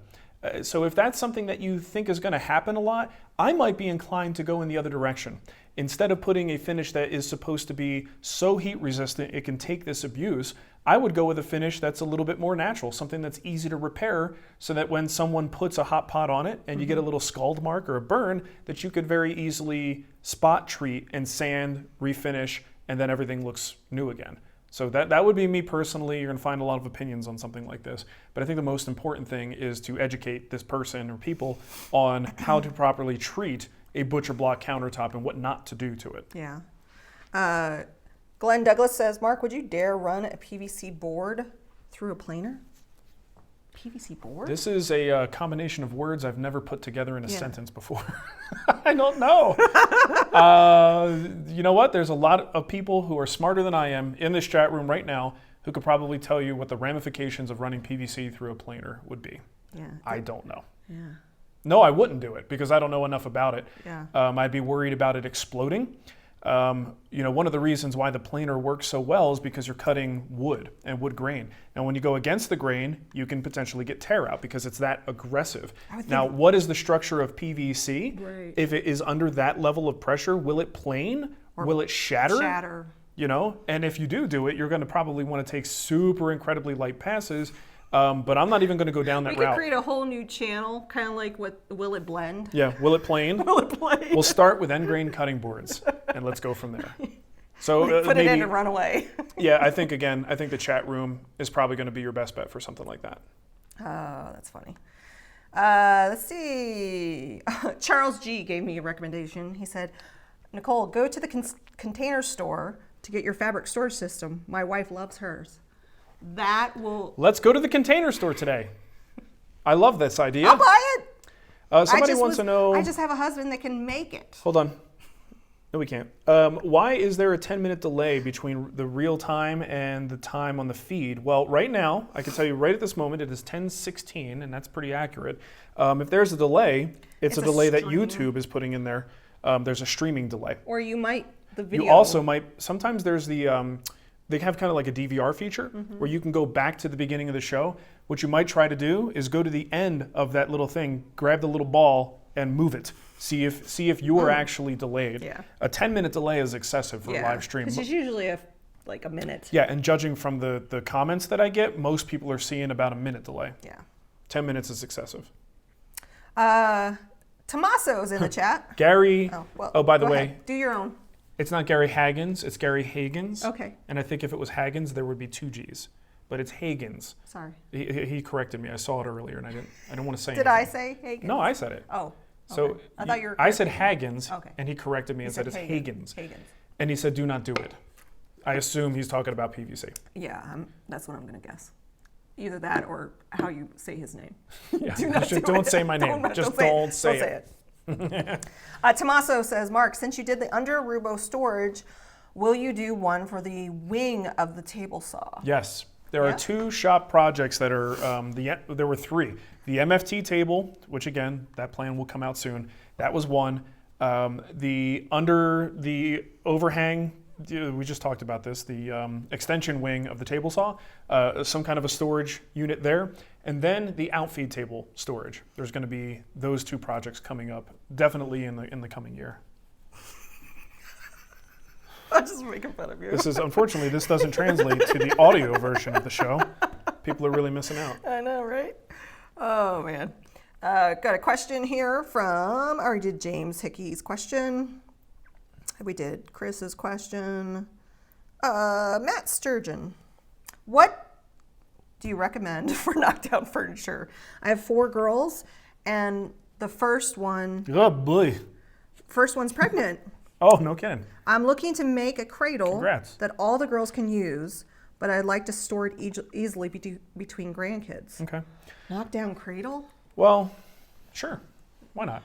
So if that's something that you think is going to happen a lot, I might be inclined to go in the other direction. Instead of putting a finish that is supposed to be so heat resistant it can take this abuse, I would go with a finish that's a little bit more natural, something that's easy to repair, so that when someone puts a hot pot on it and you get a little scald mark or a burn, that you could very easily spot treat and sand, refinish, and then everything looks new again. So that would be me personally. You're going to find a lot of opinions on something like this. But I think the most important thing is to educate this person or people on how to properly treat a butcher block countertop and what not to do to it. Yeah. Glenn Douglas says, Mark, would you dare run a PVC board through a planer? PVC board? This is a combination of words I've never put together in a sentence before. I don't know. You know what? There's a lot of people who are smarter than I am in this chat room right now who could probably tell you what the ramifications of running PVC through a planer would be. Yeah. I don't know. Yeah. No, I wouldn't do it because I don't know enough about it. Yeah. I'd be worried about it exploding. One of the reasons why the planer works so well is because you're cutting wood and wood grain. Now, when you go against the grain, you can potentially get tear out because it's that aggressive. Now, what is the structure of PVC? Right. If it is under that level of pressure, will it plane? Will it shatter? Shatter. And if you do it, you're going to probably want to take super incredibly light passes. But I'm not even going to go down that route. We could create a whole new channel, kind of like what Will It Blend? Yeah, will it plane? Will It Blend? We'll start with end grain cutting boards, and let's go from there. So Put it in and run away. Yeah, I think the chat room is probably going to be your best bet for something like that. Oh, that's funny. Let's see. Charles G gave me a recommendation. He said, Nicole, go to the container store to get your fabric storage system. My wife loves hers. That will... Let's go to the container store today. I love this idea. I'll buy it. Somebody wants to know... I just have a husband that can make it. Hold on. No, we can't. Why is there a 10-minute delay between the real time and the time on the feed? Well, right now, I can tell you right at this moment, it is 10:16, and that's pretty accurate. If there's a delay, it's a delay that YouTube is putting in there. There's a streaming delay. Or you might... The video... You also might... Sometimes there's the... They have kind of like a DVR feature where you can go back to the beginning of the show. What you might try to do is go to the end of that little thing, grab the little ball, and move it. See if you are actually delayed. Yeah. A 10-minute delay is excessive for a live stream. This is usually a minute. Yeah, and judging from the comments that I get, most people are seeing about a minute delay. Yeah. 10 minutes is excessive. Tommaso's in the chat. Gary. By the way, ahead. Do your own. it's not Gary Haggins, it's Gary Hagens. Okay. And I think if it was Haggins, there would be 2 G's. But it's Hagens. Sorry. He corrected me. I saw it earlier, and I didn't want to say Did anything. I say Hagens? No, I said it. Oh. So okay. I thought you were. I said Haggins, Okay. and he corrected me and said it's Hagens. Hagens. And he said, do not do it. I assume he's talking about PVC. Yeah, that's what I'm going to guess. Either that or how you say his name. Yeah, don't say my name. Just don't say it. Tommaso says, Mark, since you did the under Rubo storage, will you do one for the wing of the table saw? Yes. There are 2 shop projects that are, there were 3. The MFT table, which again, that plan will come out soon. That was one. The overhang, we just talked about this, the extension wing of the table saw, some kind of a storage unit there. And then the outfeed table storage. There's going to be those 2 projects coming up, definitely in the coming year. I'm just making fun of you. Unfortunately, this doesn't translate to the audio version of the show. People are really missing out. I know, right? Oh, man. Got a question here from, I already did James Hickey's question. We did Chris's question. Matt Sturgeon. What do you recommend for knockdown furniture? I have 4 girls, and the first one's pregnant. Oh, no kidding. I'm looking to make a cradle Congrats. that all the girls can use, but I'd like to store it easily between grandkids. Okay. Knockdown cradle? Well, sure. Why not?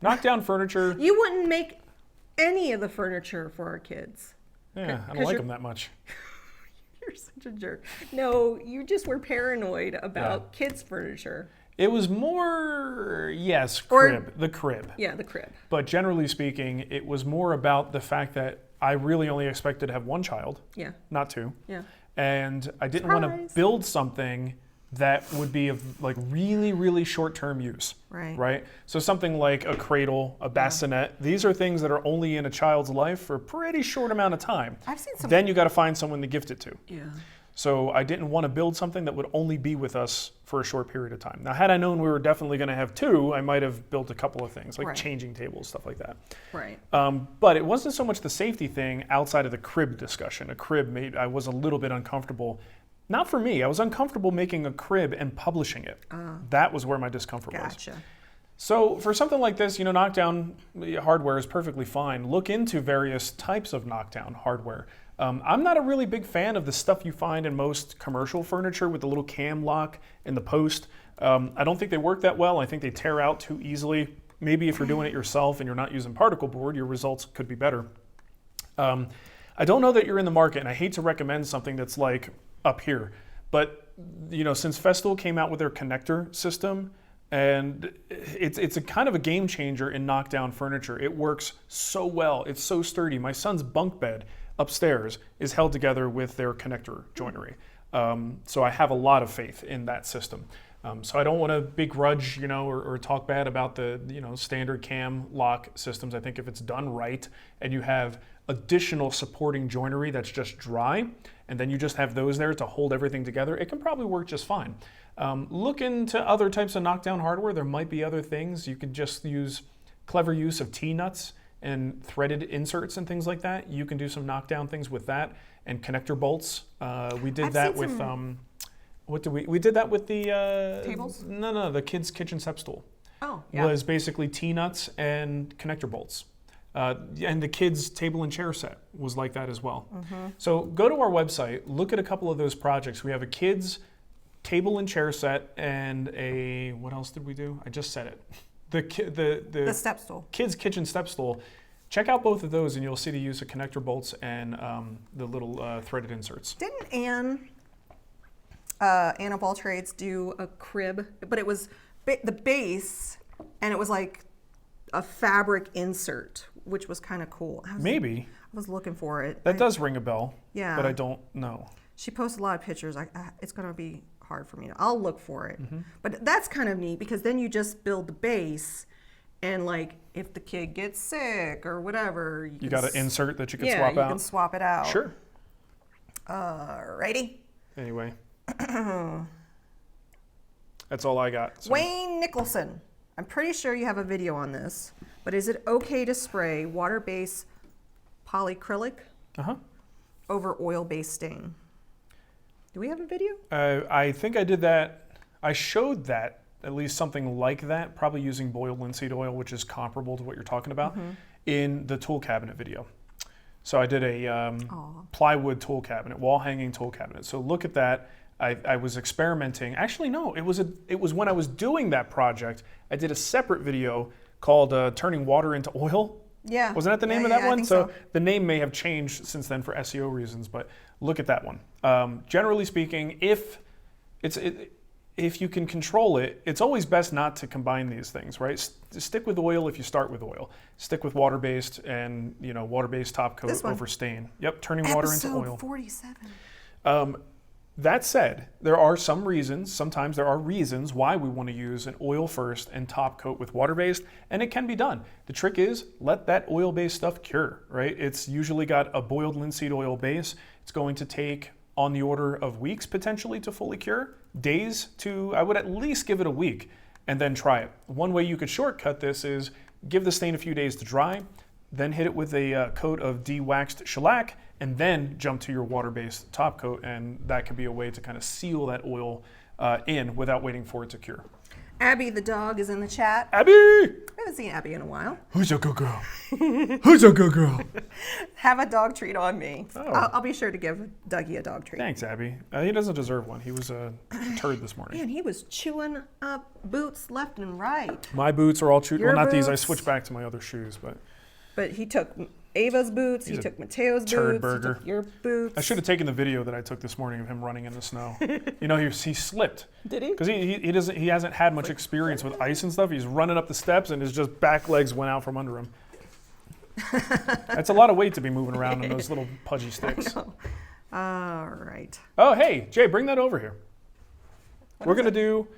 Knockdown furniture. You wouldn't make any of the furniture for our kids. Yeah, I don't like them that much. You're such a jerk. No, you just were paranoid about kids' furniture. It was more, yes, the crib. Yeah, the crib. But generally speaking, it was more about the fact that I really only expected to have 1 child, not 2. Yeah. And I didn't want to build something that would be of like really, really short-term use. Right. So something like a cradle, a bassinet, these are things that are only in a child's life for a pretty short amount of time. I've seen some. Then you got to find someone to gift it to. Yeah. So I didn't want to build something that would only be with us for a short period of time. Now, had I known we were definitely going to have 2, I might have built a couple of things, like changing tables, stuff like that. Right. But it wasn't so much the safety thing outside of the crib discussion. A crib, I was a little bit uncomfortable. Not for me. I was uncomfortable making a crib and publishing it. That was where my discomfort was. Gotcha. So for something like this, knockdown hardware is perfectly fine. Look into various types of knockdown hardware. I'm not a really big fan of the stuff you find in most commercial furniture with the little cam lock and the post. I don't think they work that well. I think they tear out too easily. Maybe if you're doing it yourself and you're not using particle board, your results could be better. I don't know that you're in the market, and I hate to recommend something that's like up here, but since Festool came out with their connector system, and it's a kind of a game changer in knockdown furniture. It works so well. It's so sturdy. My son's bunk bed upstairs is held together with their connector joinery. So I have a lot of faith in that system. So I don't want to begrudge, or talk bad about the, standard cam lock systems. I think if it's done right and you have additional supporting joinery that's just dry, and then you just have those there to hold everything together, it can probably work just fine. Look into other types of knockdown hardware. There might be other things. You could just use clever use of T-nuts and threaded inserts and things like that. You can do some knockdown things with that, and connector bolts. We did that with we did that with the tables? No, the kids' kitchen step stool. Oh, yeah. Was basically T-nuts and connector bolts. And the kids' table and chair set was like that as well. Mm-hmm. So go to our website, look at a couple of those projects. We have a kids' table and chair set and what else did we do? I just said it. The step stool. Kids' kitchen step stool. Check out both of those and you'll see the use of connector bolts and the little threaded inserts. Didn't Anna of All Trades do a crib, but it was the base and it was like a fabric insert, which was kind of cool. Maybe. I was looking for it. That does ring a bell. Yeah. But I don't know. She posted a lot of pictures. It's going to be hard for me. I'll look for it. Mm-hmm. But that's kind of neat because then you just build the base, and like if the kid gets sick or whatever, you got an insert that you can swap out. Yeah, you can swap it out. Sure. Alrighty. Anyway. That's all I got. So. Wayne Nicholson. I'm pretty sure you have a video on this, but is it okay to spray water-based polyacrylic over oil-based stain? Do we have a video? I think I did that. I showed that, at least something like that, probably using boiled linseed oil, which is comparable to what you're talking about, in the tool cabinet video. So I did a plywood tool cabinet, wall-hanging tool cabinet. So look at that. I was experimenting. Actually, no, it was when I was doing that project, I did a separate video called Turning Water into Oil. Yeah. Wasn't that the name of that one? I think so. The name may have changed since then for SEO reasons, but look at that one. Generally speaking, if you can control it, it's always best not to combine these things, right? Stick with oil if you start with oil. Stick with water-based and, water-based top coat over stain. Yep, turning water into oil. Episode 47. That said, there are some reasons, sometimes there are reasons why we want to use an oil first and top coat with water-based, and it can be done. The trick is, let that oil-based stuff cure, right? It's usually got a boiled linseed oil base. It's going to take on the order of weeks potentially to fully cure, days to, I would at least give it a week, and then try it. One way you could shortcut this is give the stain a few days to dry, then hit it with a coat of de-waxed shellac, and then jump to your water-based top coat, and that could be a way to kind of seal that oil in without waiting for it to cure. Abby the dog is in the chat. Abby! I haven't seen Abby in a while. Who's a good girl? Who's a good girl? Have a dog treat on me. Oh. I'll be sure to give Dougie a dog treat. Thanks, Abby. He doesn't deserve one. He was a turd this morning. Man, he was chewing up boots left and right. My boots are all chewed. Well, not boots. these. I switched back to my other shoes, but he took Ava's boots, he took Mateo's boots, burger. he took your boots. I should have taken the video that I took this morning of him running in the snow. He slipped. Did he? Because he hasn't had much experience with ice and stuff. He's running up the steps and his just back legs went out from under him. That's a lot of weight to be moving around in those little pudgy sticks. All right. Oh, hey, Jay, bring that over here. We're going to do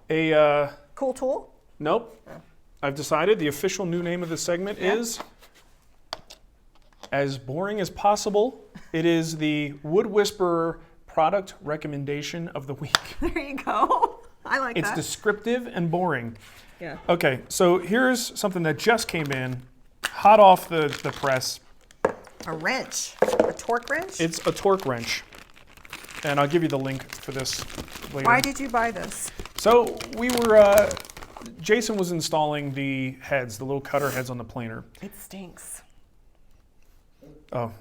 a... cool tool? Nope. I've decided the official new name of this segment is... As boring as possible, it is the WoodWhisperer product recommendation of the week. There you go. I like that. It's descriptive and boring. Yeah. Okay, so here's something that just came in, hot off the press. A wrench. A torque wrench? It's a torque wrench. And I'll give you the link for this later. Why did you buy this? So we were, Jason was installing the heads, the little cutter heads on the planer. It stinks. Oh.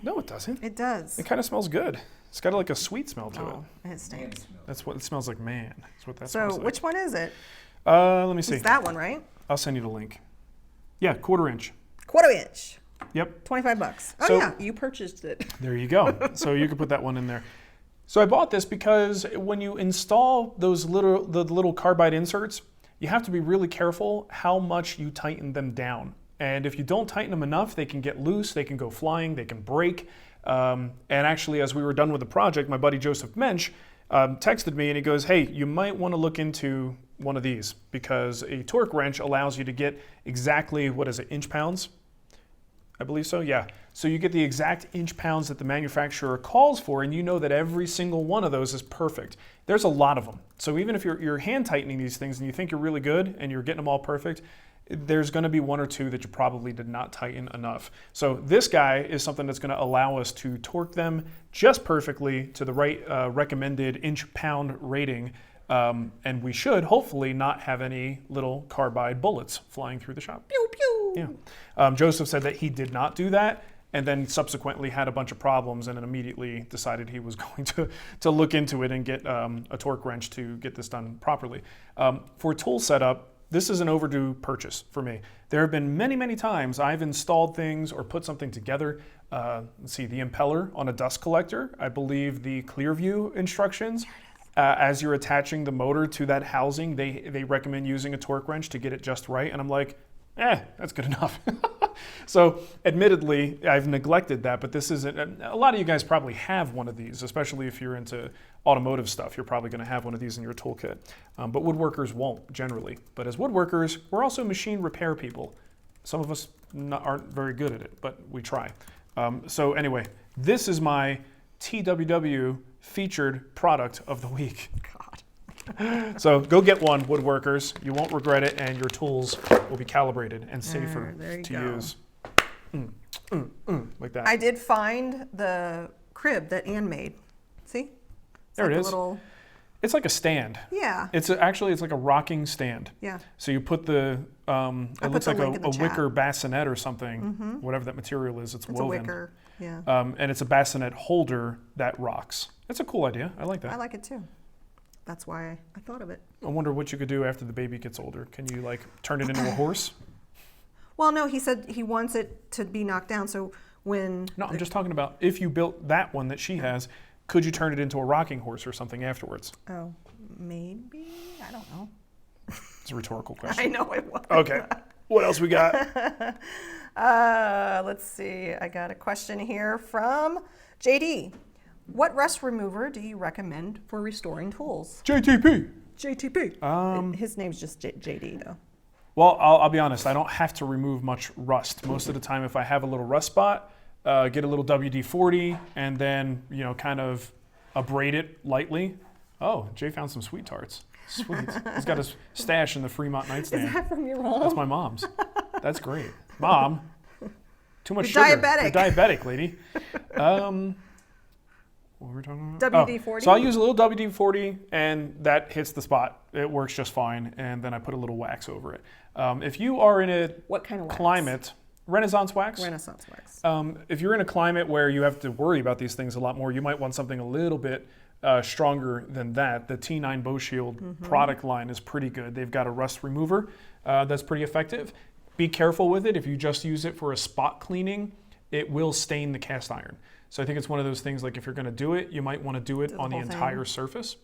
No, it doesn't. It does. It kind of smells good. It's got like a sweet smell to it. Oh, it stinks. That's what it smells like, man. That's what that So smells like. which one is it? Let me see. It's that one, right? I'll send you the link. Yeah, 1/4 inch. 1/4 inch. Yep. $25. Oh So- yeah, you purchased it. There you go. So you can put that one in there. So I bought this because when you install the little carbide inserts, you have to be really careful how much you tighten them down. And if you don't tighten them enough, they can get loose, they can go flying, they can break. And actually, as we were done with the project, my buddy Joseph Mensch texted me and he goes, hey, you might want to look into one of these because a torque wrench allows you to get exactly, what is it, inch pounds? I believe so, yeah. So you get the exact inch pounds that the manufacturer calls for, and you know that every single one of those is perfect. There's a lot of them. So even if you're hand tightening these things and you think you're really good and you're getting them all perfect, there's going to be one or two that you probably did not tighten enough. So this guy is something that's going to allow us to torque them just perfectly to the right recommended inch pound rating. And we should hopefully not have any little carbide bullets flying through the shop. Pew pew. Yeah. Joseph said that he did not do that and then subsequently had a bunch of problems and then immediately decided he was going to look into it and get a torque wrench to get this done properly. For tool setup, this is an overdue purchase for me. There have been many, many times I've installed things or put something together. Let's see, the impeller on a dust collector. I believe the Clearview instructions, as you're attaching the motor to that housing, they recommend using a torque wrench to get it just right. And I'm like, that's good enough. So admittedly, I've neglected that, but this isn't, a lot of you guys probably have one of these, especially if you're into automotive stuff. You're probably going to have one of these in your toolkit, but woodworkers won't generally. But as woodworkers, we're also machine repair people. Some of us aren't very good at it, but we try. So anyway, this is my TWW featured product of the week. God. So go get one, woodworkers. You won't regret it, and your tools will be calibrated and safer to use. Like that. I did find the crib that Ann made. See? There it is. Little... It's like a stand. Yeah. It's like a rocking stand. Yeah. So you put the, it looks like a wicker bassinet or something, whatever that material is, it's woven. It's a wicker, yeah. And it's a bassinet holder that rocks. It's a cool idea. I like that. I like it too. That's why I thought of it. I wonder what you could do after the baby gets older. Can you like turn it into a horse? Well, no, he said he wants it to be knocked down. So when... No, I'm just talking about if you built that one that she has, could you turn it into a rocking horse or something afterwards? Oh, maybe? I don't know. It's a rhetorical question. I know it was. Okay. What else we got? Let's see. I got a question here from JD. What rust remover do you recommend for restoring tools? JTP. JTP. His name's just JD though. Well, I'll be honest. I don't have to remove much rust. Most of the time, if I have a little rust spot, get a little WD-40 and then, kind of abrade it lightly. Oh, Jay found some sweet tarts. Sweet. He's got his stash in the Fremont nightstand. Is that from your mom? That's my mom's. That's great. Mom, too much You're sugar. diabetic. You're diabetic, lady. What were we talking about? WD-40? So I'll use a little WD-40 and that hits the spot. It works just fine. And then I put a little wax over it. If you are in a what kind of wax? climate, Renaissance wax. Renaissance wax. If you're in a climate where you have to worry about these things a lot more, you might want something a little bit stronger than that. The T9 Bow Shield product line is pretty good. They've got a rust remover that's pretty effective. Be careful with it. If you just use it for a spot cleaning, it will stain the cast iron. So I think it's one of those things like if you're going to do it, you might want to do it on the entire surface.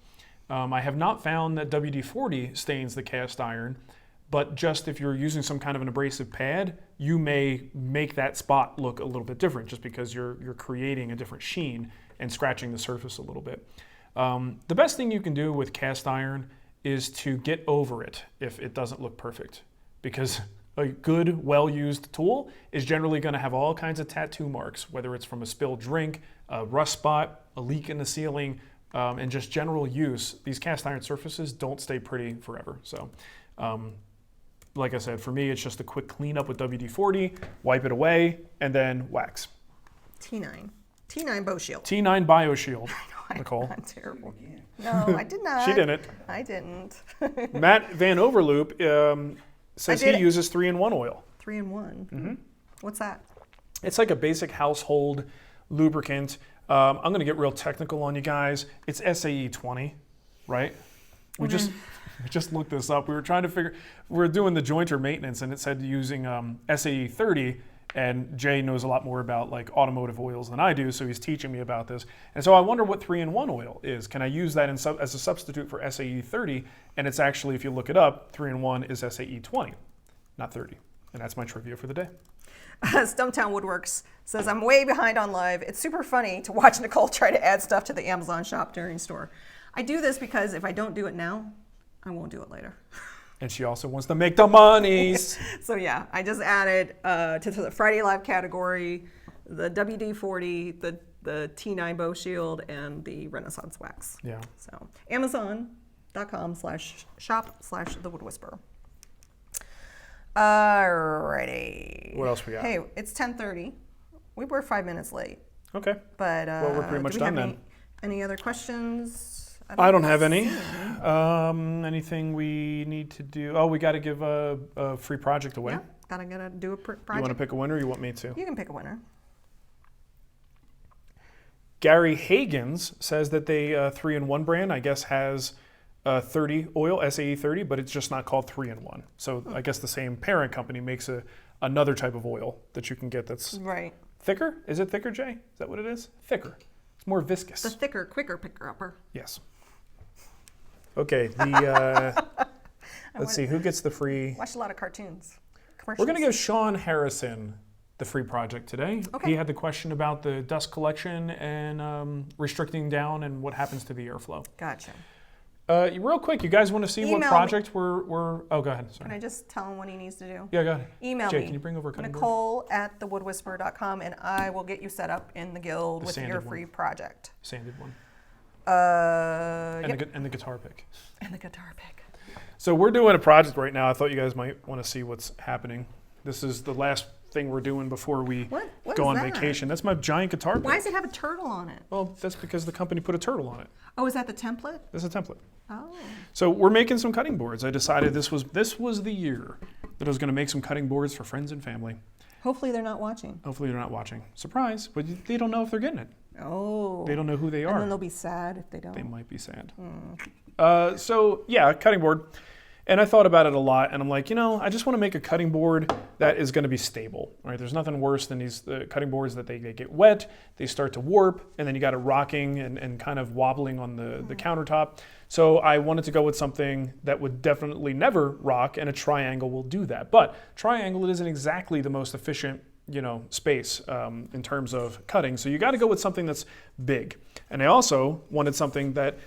I have not found that WD-40 stains the cast iron, but just if you're using some kind of an abrasive pad, you may make that spot look a little bit different just because you're creating a different sheen and scratching the surface a little bit. The best thing you can do with cast iron is to get over it if it doesn't look perfect, because a good, well-used tool is generally going to have all kinds of tattoo marks, whether it's from a spilled drink, a rust spot, a leak in the ceiling, and just general use. These cast iron surfaces don't stay pretty forever. So, like I said, for me, it's just a quick cleanup with WD-40, wipe it away, and then wax. T9 Bow Shield. T9 BioShield, Nicole. I'm terrible. No, I did not. She didn't. I didn't. Matt Van Overloop says he uses 3-in-1 oil. 3-in-1. What's that? It's like a basic household lubricant. I'm going to get real technical on you guys. It's SAE 20, right? We just looked this up. We were trying to we were doing the jointer maintenance, and it said using SAE 30. And Jay knows a lot more about like automotive oils than I do, so he's teaching me about this. And so I wonder what 3-in-1 oil is. Can I use that as a substitute for SAE 30? And it's actually, if you look it up, 3-in-1 is SAE 20, not 30. And that's my trivia for the day. Stumptown Woodworks says, I'm way behind on live. It's super funny to watch Nicole try to add stuff to the Amazon shop during store. I do this because if I don't do it now, I won't do it later. And she also wants to make the monies. So yeah, I just added to the Friday Live category, the WD-40, the T9 Bow Shield, and the Renaissance Wax. Yeah. So Amazon.com/shop/The WoodWhisperer. Alrighty. What else we got? Hey, it's 10:30. We were 5 minutes late. Okay. But well, we're pretty much done then. Any other questions? I don't have any. Anything we need to do? Oh, we got to give a free project away. Yeah, gotta do a project. You want to pick a winner or you want me to? You can pick a winner. Gary Hagens says that they 3-in-1 brand, I guess, has 30 oil, SAE 30, but it's just not called 3-in-1. So I guess the same parent company makes another type of oil that you can get that's right. Thicker? Is it thicker, Jay? Is that what it is? Thicker. It's more viscous. The thicker, quicker picker-upper. Yes. Okay, let's see, who gets the free? Watch a lot of cartoons. We're going to give Sean Harrison the free project today. Okay. He had the question about the dust collection and restricting down and what happens to the airflow. Gotcha. Real quick, you guys want to see what project we're oh, go ahead. Sorry. Can I just tell him what he needs to do? Yeah, go ahead. Email Jay, me. can you bring over a cutting board? Nicole@thewoodwhisperer.com, and I will get you set up in the guild with your free project. Sanded one. Yep. And the guitar pick. And the guitar pick. So we're doing a project right now. I thought you guys might want to see what's happening. This is the last thing we're doing before we go on vacation. That's my giant guitar pick. Why does it have a turtle on it? Well, that's because the company put a turtle on it. Oh, is that the template? This is a template. Oh. So we're making some cutting boards. I decided this was the year that I was going to make some cutting boards for friends and family. Hopefully they're not watching. Hopefully they're not watching. Surprise, but they don't know if they're getting it. Oh. They don't know who they are. And then they'll be sad if they don't. They might be sad. So yeah, cutting board. And I thought about it a lot, and I'm like, I just want to make a cutting board that is going to be stable, right? There's nothing worse than these cutting boards that they get wet, they start to warp, and then you got it rocking and kind of wobbling on the countertop. So I wanted to go with something that would definitely never rock, and a triangle will do that. But triangle, it isn't exactly the most efficient space in terms of cutting. So you got to go with something that's big. And I also wanted something that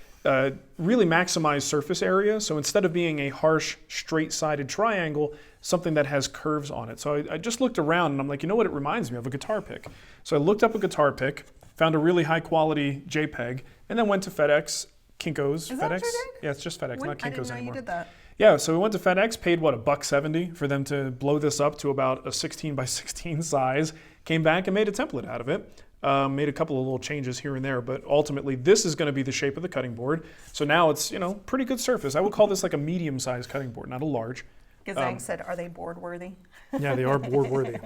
really maximize surface area. So instead of being a harsh, straight-sided triangle, something that has curves on it. So I just looked around and I'm like, you know what it reminds me of? A guitar pick. So I looked up a guitar pick, found a really high-quality JPEG, and then went to FedEx, Kinko's. Is FedEx? that what you did? Yeah, it's just FedEx, not Kinko's I didn't know anymore. you did that. Yeah, so we went to FedEx, paid $1.70 for them to blow this up to about a 16 by 16 size, came back and made a template out of it. Made a couple of little changes here and there, but ultimately this is going to be the shape of the cutting board. So now it's, pretty good surface. I would call this like a medium-sized cutting board, not a large. Gazang said, are they board worthy? Yeah, they are board worthy.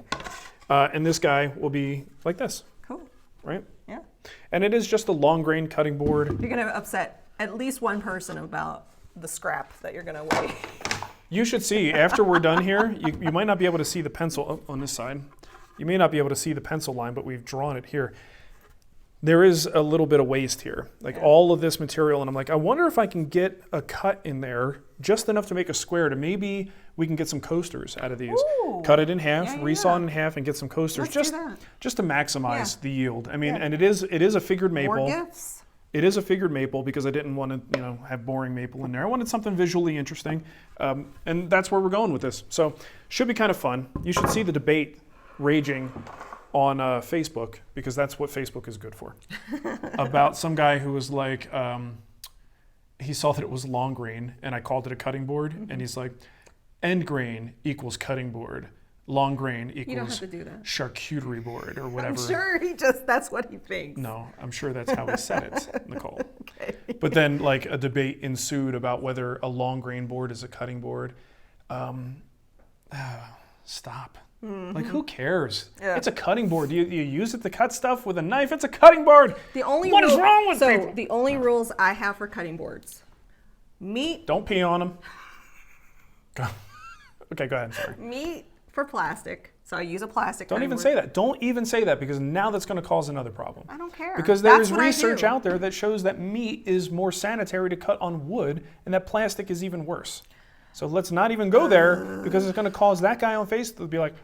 And this guy will be like this. Cool. Right? Yeah. And it is just a long grain cutting board. You're going to upset at least one person about the scrap that you're going to weigh. You should see, after we're done here, you might not be able to see the pencil on this side. You may not be able to see the pencil line, but we've drawn it here. There is a little bit of waste here, all of this material, and I'm like, I wonder if I can get a cut in there just enough to make a square to maybe we can get some coasters out of these. Ooh. Cut it in half, resaw it in half, and get some coasters Let's do that. just to maximize the yield. I mean, and it is a figured maple. More gifts. It is a figured maple because I didn't want to, have boring maple in there. I wanted something visually interesting, and that's where we're going with this. So, should be kind of fun. You should see the debate raging on Facebook, because that's what Facebook is good for, about some guy who was like, he saw that it was long grain, and I called it a cutting board, and he's like, end grain equals cutting board. Long grain equals You don't have to do that. charcuterie board or whatever. I'm sure that's what he thinks. No, I'm sure that's how he said it, Nicole. Okay. But then like a debate ensued about whether a long grain board is a cutting board. Stop. Like, who cares? Yeah. It's a cutting board. You use it to cut stuff with a knife. It's a cutting board. What is wrong with people? The only rules I have for cutting boards: meat. Don't pee on them. Go. Okay, go ahead. I'm sorry. Meat for plastic. So I use a plastic. Don't cutting even board. say that. Don't even say that, because now that's going to cause another problem. I don't care. Because there That's is what I research do. out there that shows that meat is more sanitary to cut on wood, and that plastic is even worse. So let's not even go there, because it's going to cause that guy on Facebook to be like,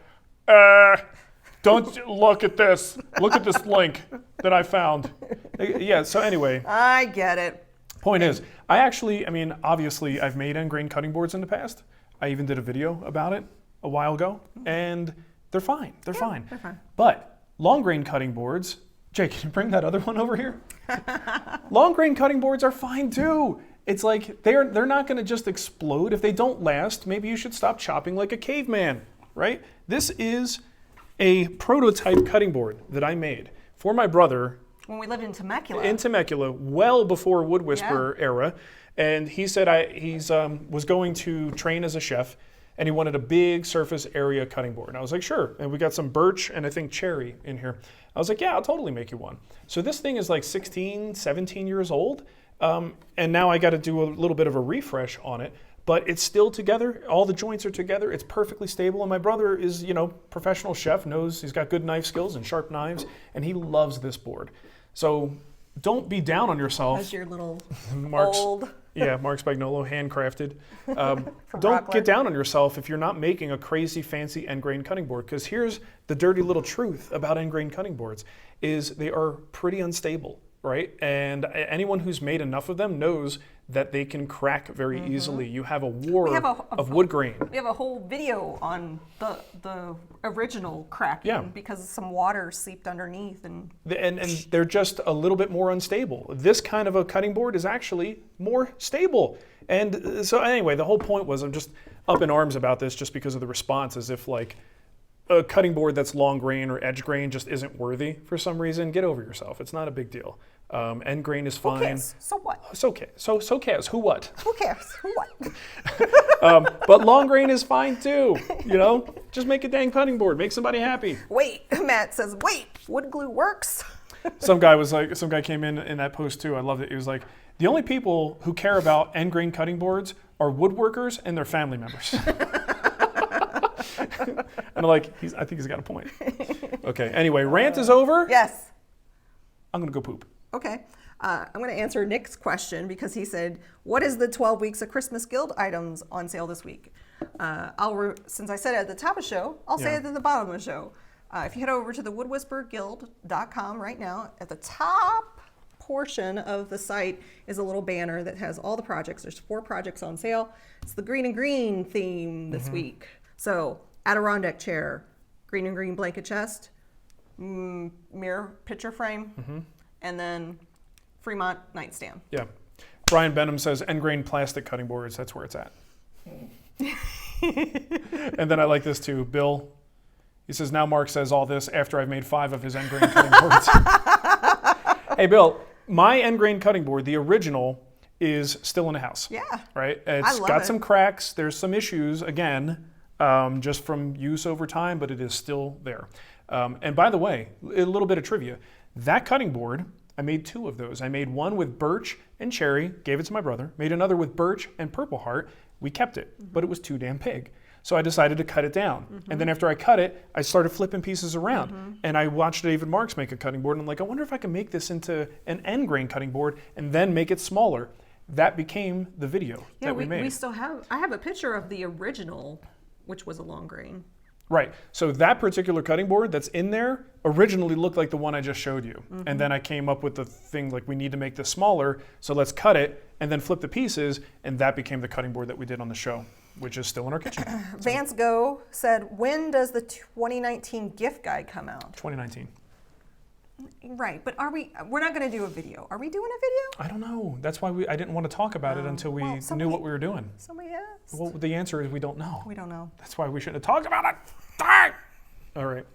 don't look at this. Look at this link that I found. Yeah, so anyway. I get it. Point is, obviously I've made end grain cutting boards in the past. I even did a video about it a while ago, and they're fine. They're fine. They're fine. But long grain cutting boards, Jake, can you bring that other one over here? Long grain cutting boards are fine too. It's like they're not going to just explode. If they don't last, maybe you should stop chopping like a caveman, right? This is a prototype cutting board that I made for my brother When we lived in Temecula. in Temecula, well before WoodWhisperer era, and he said he's was going to train as a chef, and he wanted a big surface area cutting board. And I was like, sure. And we got some birch and I think cherry in here. I was like, yeah, I'll totally make you one. So this thing is like 16, 17 years old, and now I got to do a little bit of a refresh on it. But it's still together. All the joints are together. It's perfectly stable. And my brother is, professional chef, knows he's got good knife skills and sharp knives, and he loves this board. So don't be down on yourself. As your little Mark's, old. Yeah, Mark Spagnolo, handcrafted. Don't Rockland. get down on yourself if you're not making a crazy fancy end grain cutting board. Because here's the dirty little truth about end grain cutting boards is they are pretty unstable, right? And anyone who's made enough of them knows that they can crack very easily. You have a war of wood grain. We have a whole video on the original cracking Yeah. because some water seeped underneath and And they're just a little bit more unstable. This kind of a cutting board is actually more stable. And so anyway, the whole point was I'm just up in arms about this just because of the response, as if like a cutting board that's long grain or edge grain just isn't worthy for some reason. Get over yourself. It's not a big deal. End grain is fine. who cares? So what? It's okay. So cares. Who what? Who cares? Who what? But long grain is fine too. Just make a dang cutting board. Make somebody happy. Wait, Matt says, wood glue works. Some guy came in that post too. I loved it. He was like, the only people who care about end grain cutting boards are woodworkers and their family members. And I'm like, I think he's got a point. Okay. Anyway, rant is over. Yes. I'm gonna go poop. Okay. I'm going to answer Nick's question because he said, what is the 12 weeks of Christmas Guild items on sale this week? Since I said it at the top of the show, I'll say it at the bottom of the show. If you head over to the woodwhispererguild.com right now, at the top portion of the site is a little banner that has all the projects. There's 4 projects on sale. It's the Greene and Greene theme this week. So Adirondack chair, Greene and Greene blanket chest, mirror picture frame, and then Fremont nightstand. Yeah. Brian Benham says end grain plastic cutting boards. That's where it's at. And then I like this too. Bill, he says, now Mark says all this after I've made 5 of his end grain cutting boards. Hey, Bill, my end grain cutting board, the original, is still in the house. Yeah. Right? It's got some cracks. There's some issues, again, just from use over time, but it is still there. And by the way, a little bit of trivia. That cutting board, I made 2 of those. I made one with birch and cherry, gave it to my brother, made another with birch and purple heart. We kept it, but it was too damn big. So I decided to cut it down. And then after I cut it, I started flipping pieces around. And I watched David Marks make a cutting board, and I'm like, I wonder if I can make this into an end grain cutting board and then make it smaller. That became the video that we made. We still have, I have a picture of the original, which was a long grain. Right. So that particular cutting board that's in there originally looked like the one I just showed you. And then I came up with the thing like, we need to make this smaller, so let's cut it and then flip the pieces, and that became the cutting board that we did on the show, which is still in our kitchen. Vance Go said, when does the 2019 gift guide come out? 2019. Right, but we're not going to do a video. Are we doing a video? I don't know. That's why I didn't want to talk about it until we knew what we were doing. Somebody asked. Well, the answer is we don't know. We don't know. That's why we shouldn't have talked about it. Darn! All right.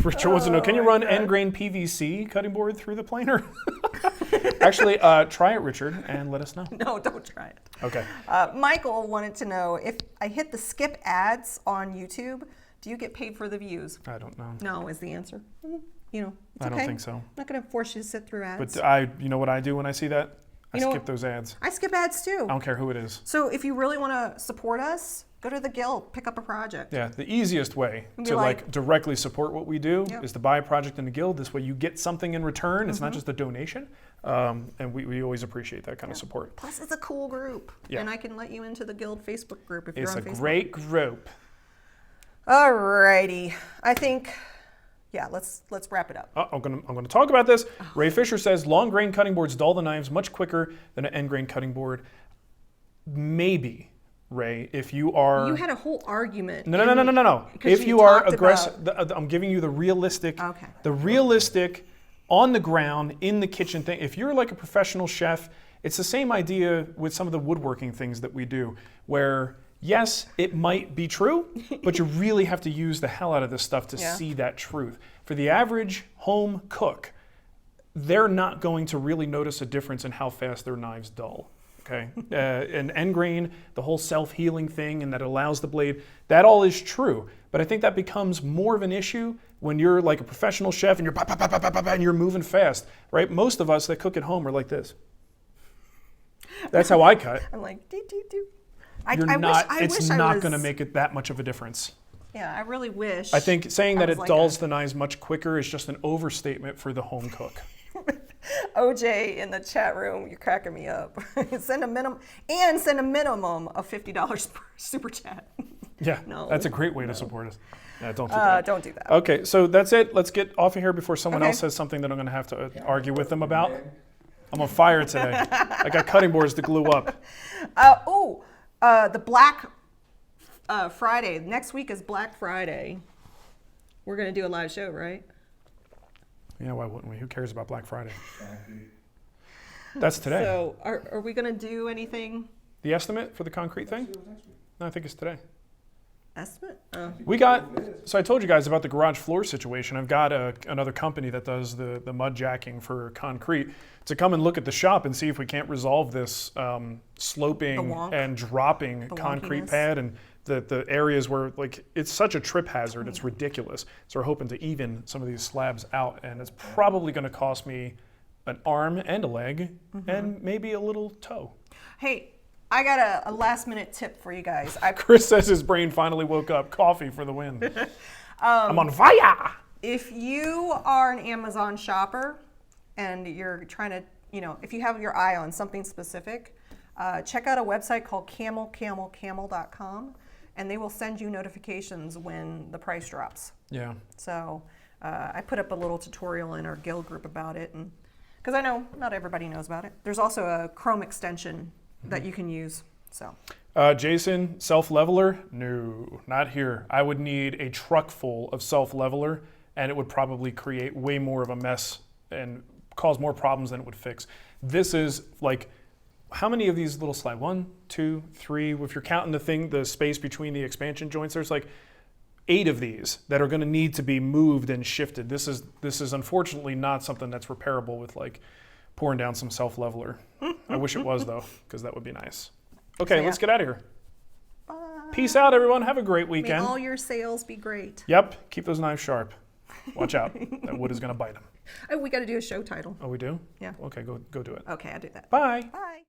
Richard wants to know, can you run end grain PVC cutting board through the planer? Actually, try it, Richard, and let us know. No, don't try it. Okay. Michael wanted to know, if I hit the skip ads on YouTube, do you get paid for the views? I don't know. No is the answer. You know, it's I okay. don't think so. I'm not going to force you to sit through ads. But you know what I do when I see that? I You know skip what? those ads. I skip ads too. I don't care who it is. So if you really want to support us, go to the guild, pick up a project. Yeah, the easiest way And be to like- directly support what we do Yep. is to buy a project in the guild. This way you get something in return. It's not just a donation. And we always appreciate that kind of support. Plus, it's a cool group. Yeah. And I can let you into the guild Facebook group if It's you're a on Facebook. great group. Alrighty. I think, yeah, let's wrap it up. I'm gonna talk about this. Ray Fisher says long grain cutting boards dull the knives much quicker than an end grain cutting board. Maybe, Ray, if you are. You had a whole argument. No. because If you you are talked aggressive, I'm giving you the realistic, Okay. the realistic, on the ground in the kitchen thing. If you're like a professional chef, it's the same idea with some of the woodworking things that we do, where yes, it might be true, but you really have to use the hell out of this stuff to Yeah. see that truth. For the average home cook, they're not going to really notice a difference in how fast their knives dull. Okay, and end grain, the whole self-healing thing, and that allows the blade, that all is true. But I think that becomes more of an issue when you're like a professional chef and you're pa, pa, pa, pa, pa, pa, pa, and you're moving fast, right? Most of us that cook at home are like this. That's how I cut. I'm like, do. It's not going to make it that much of a difference. Yeah, I really wish. I think saying that was it like dulls the knives much quicker is just an overstatement for the home cook. OJ in the chat room, you're cracking me up. send a minimum of $50 per super chat. Yeah, No, that's a great way to support us. Yeah, don't do that. Don't do that. Okay, so that's it. Let's get off of here before someone Okay. else says something that I'm going to have to argue with them about. I'm on fire today. I got cutting boards to glue up. The Black Friday. Next week is Black Friday. We're going to do a live show, right? Yeah, why wouldn't we? Who cares about Black Friday? That's today. So are we going to do anything? The estimate for the concrete thing? No, I think it's today. Estimate? So I told you guys about the garage floor situation. I've got another company that does the mud jacking for concrete to come and look at the shop and see if we can't resolve this sloping and dropping concrete wonkiness. pad and the areas where like it's such a trip hazard, it's ridiculous. So we're hoping to even some of these slabs out, and it's probably going to cost me an arm and a leg and maybe a little toe. Hey, I got a last minute tip for you guys. Chris says his brain finally woke up. Coffee for the win. I'm on fire. If you are an Amazon shopper and you're trying to, if you have your eye on something specific, check out a website called camel.com, and they will send you notifications when the price drops. Yeah. So I put up a little tutorial in our guild group about it, and because I know not everybody knows about it. There's also a Chrome extension that you can use. So. Jason, self-leveler? No, not here. I would need a truck full of self-leveler, and it would probably create way more of a mess and cause more problems than it would fix. This is like, how many of these little slides? 1, 2, 3. If you're counting the space between the expansion joints, there's like 8 of these that are going to need to be moved and shifted. This is unfortunately not something that's repairable with like pouring down some self-leveler. I wish it was though, because that would be nice. Okay, So, yeah. let's get out of here. Bye. Peace out, everyone. Have a great May weekend. all your sales be great. Yep, keep those knives sharp. Watch out. That wood is going to bite them. Oh, we got to do a show title. Oh, we do? Yeah. Okay, go do it. Okay, I'll do that. Bye. Bye.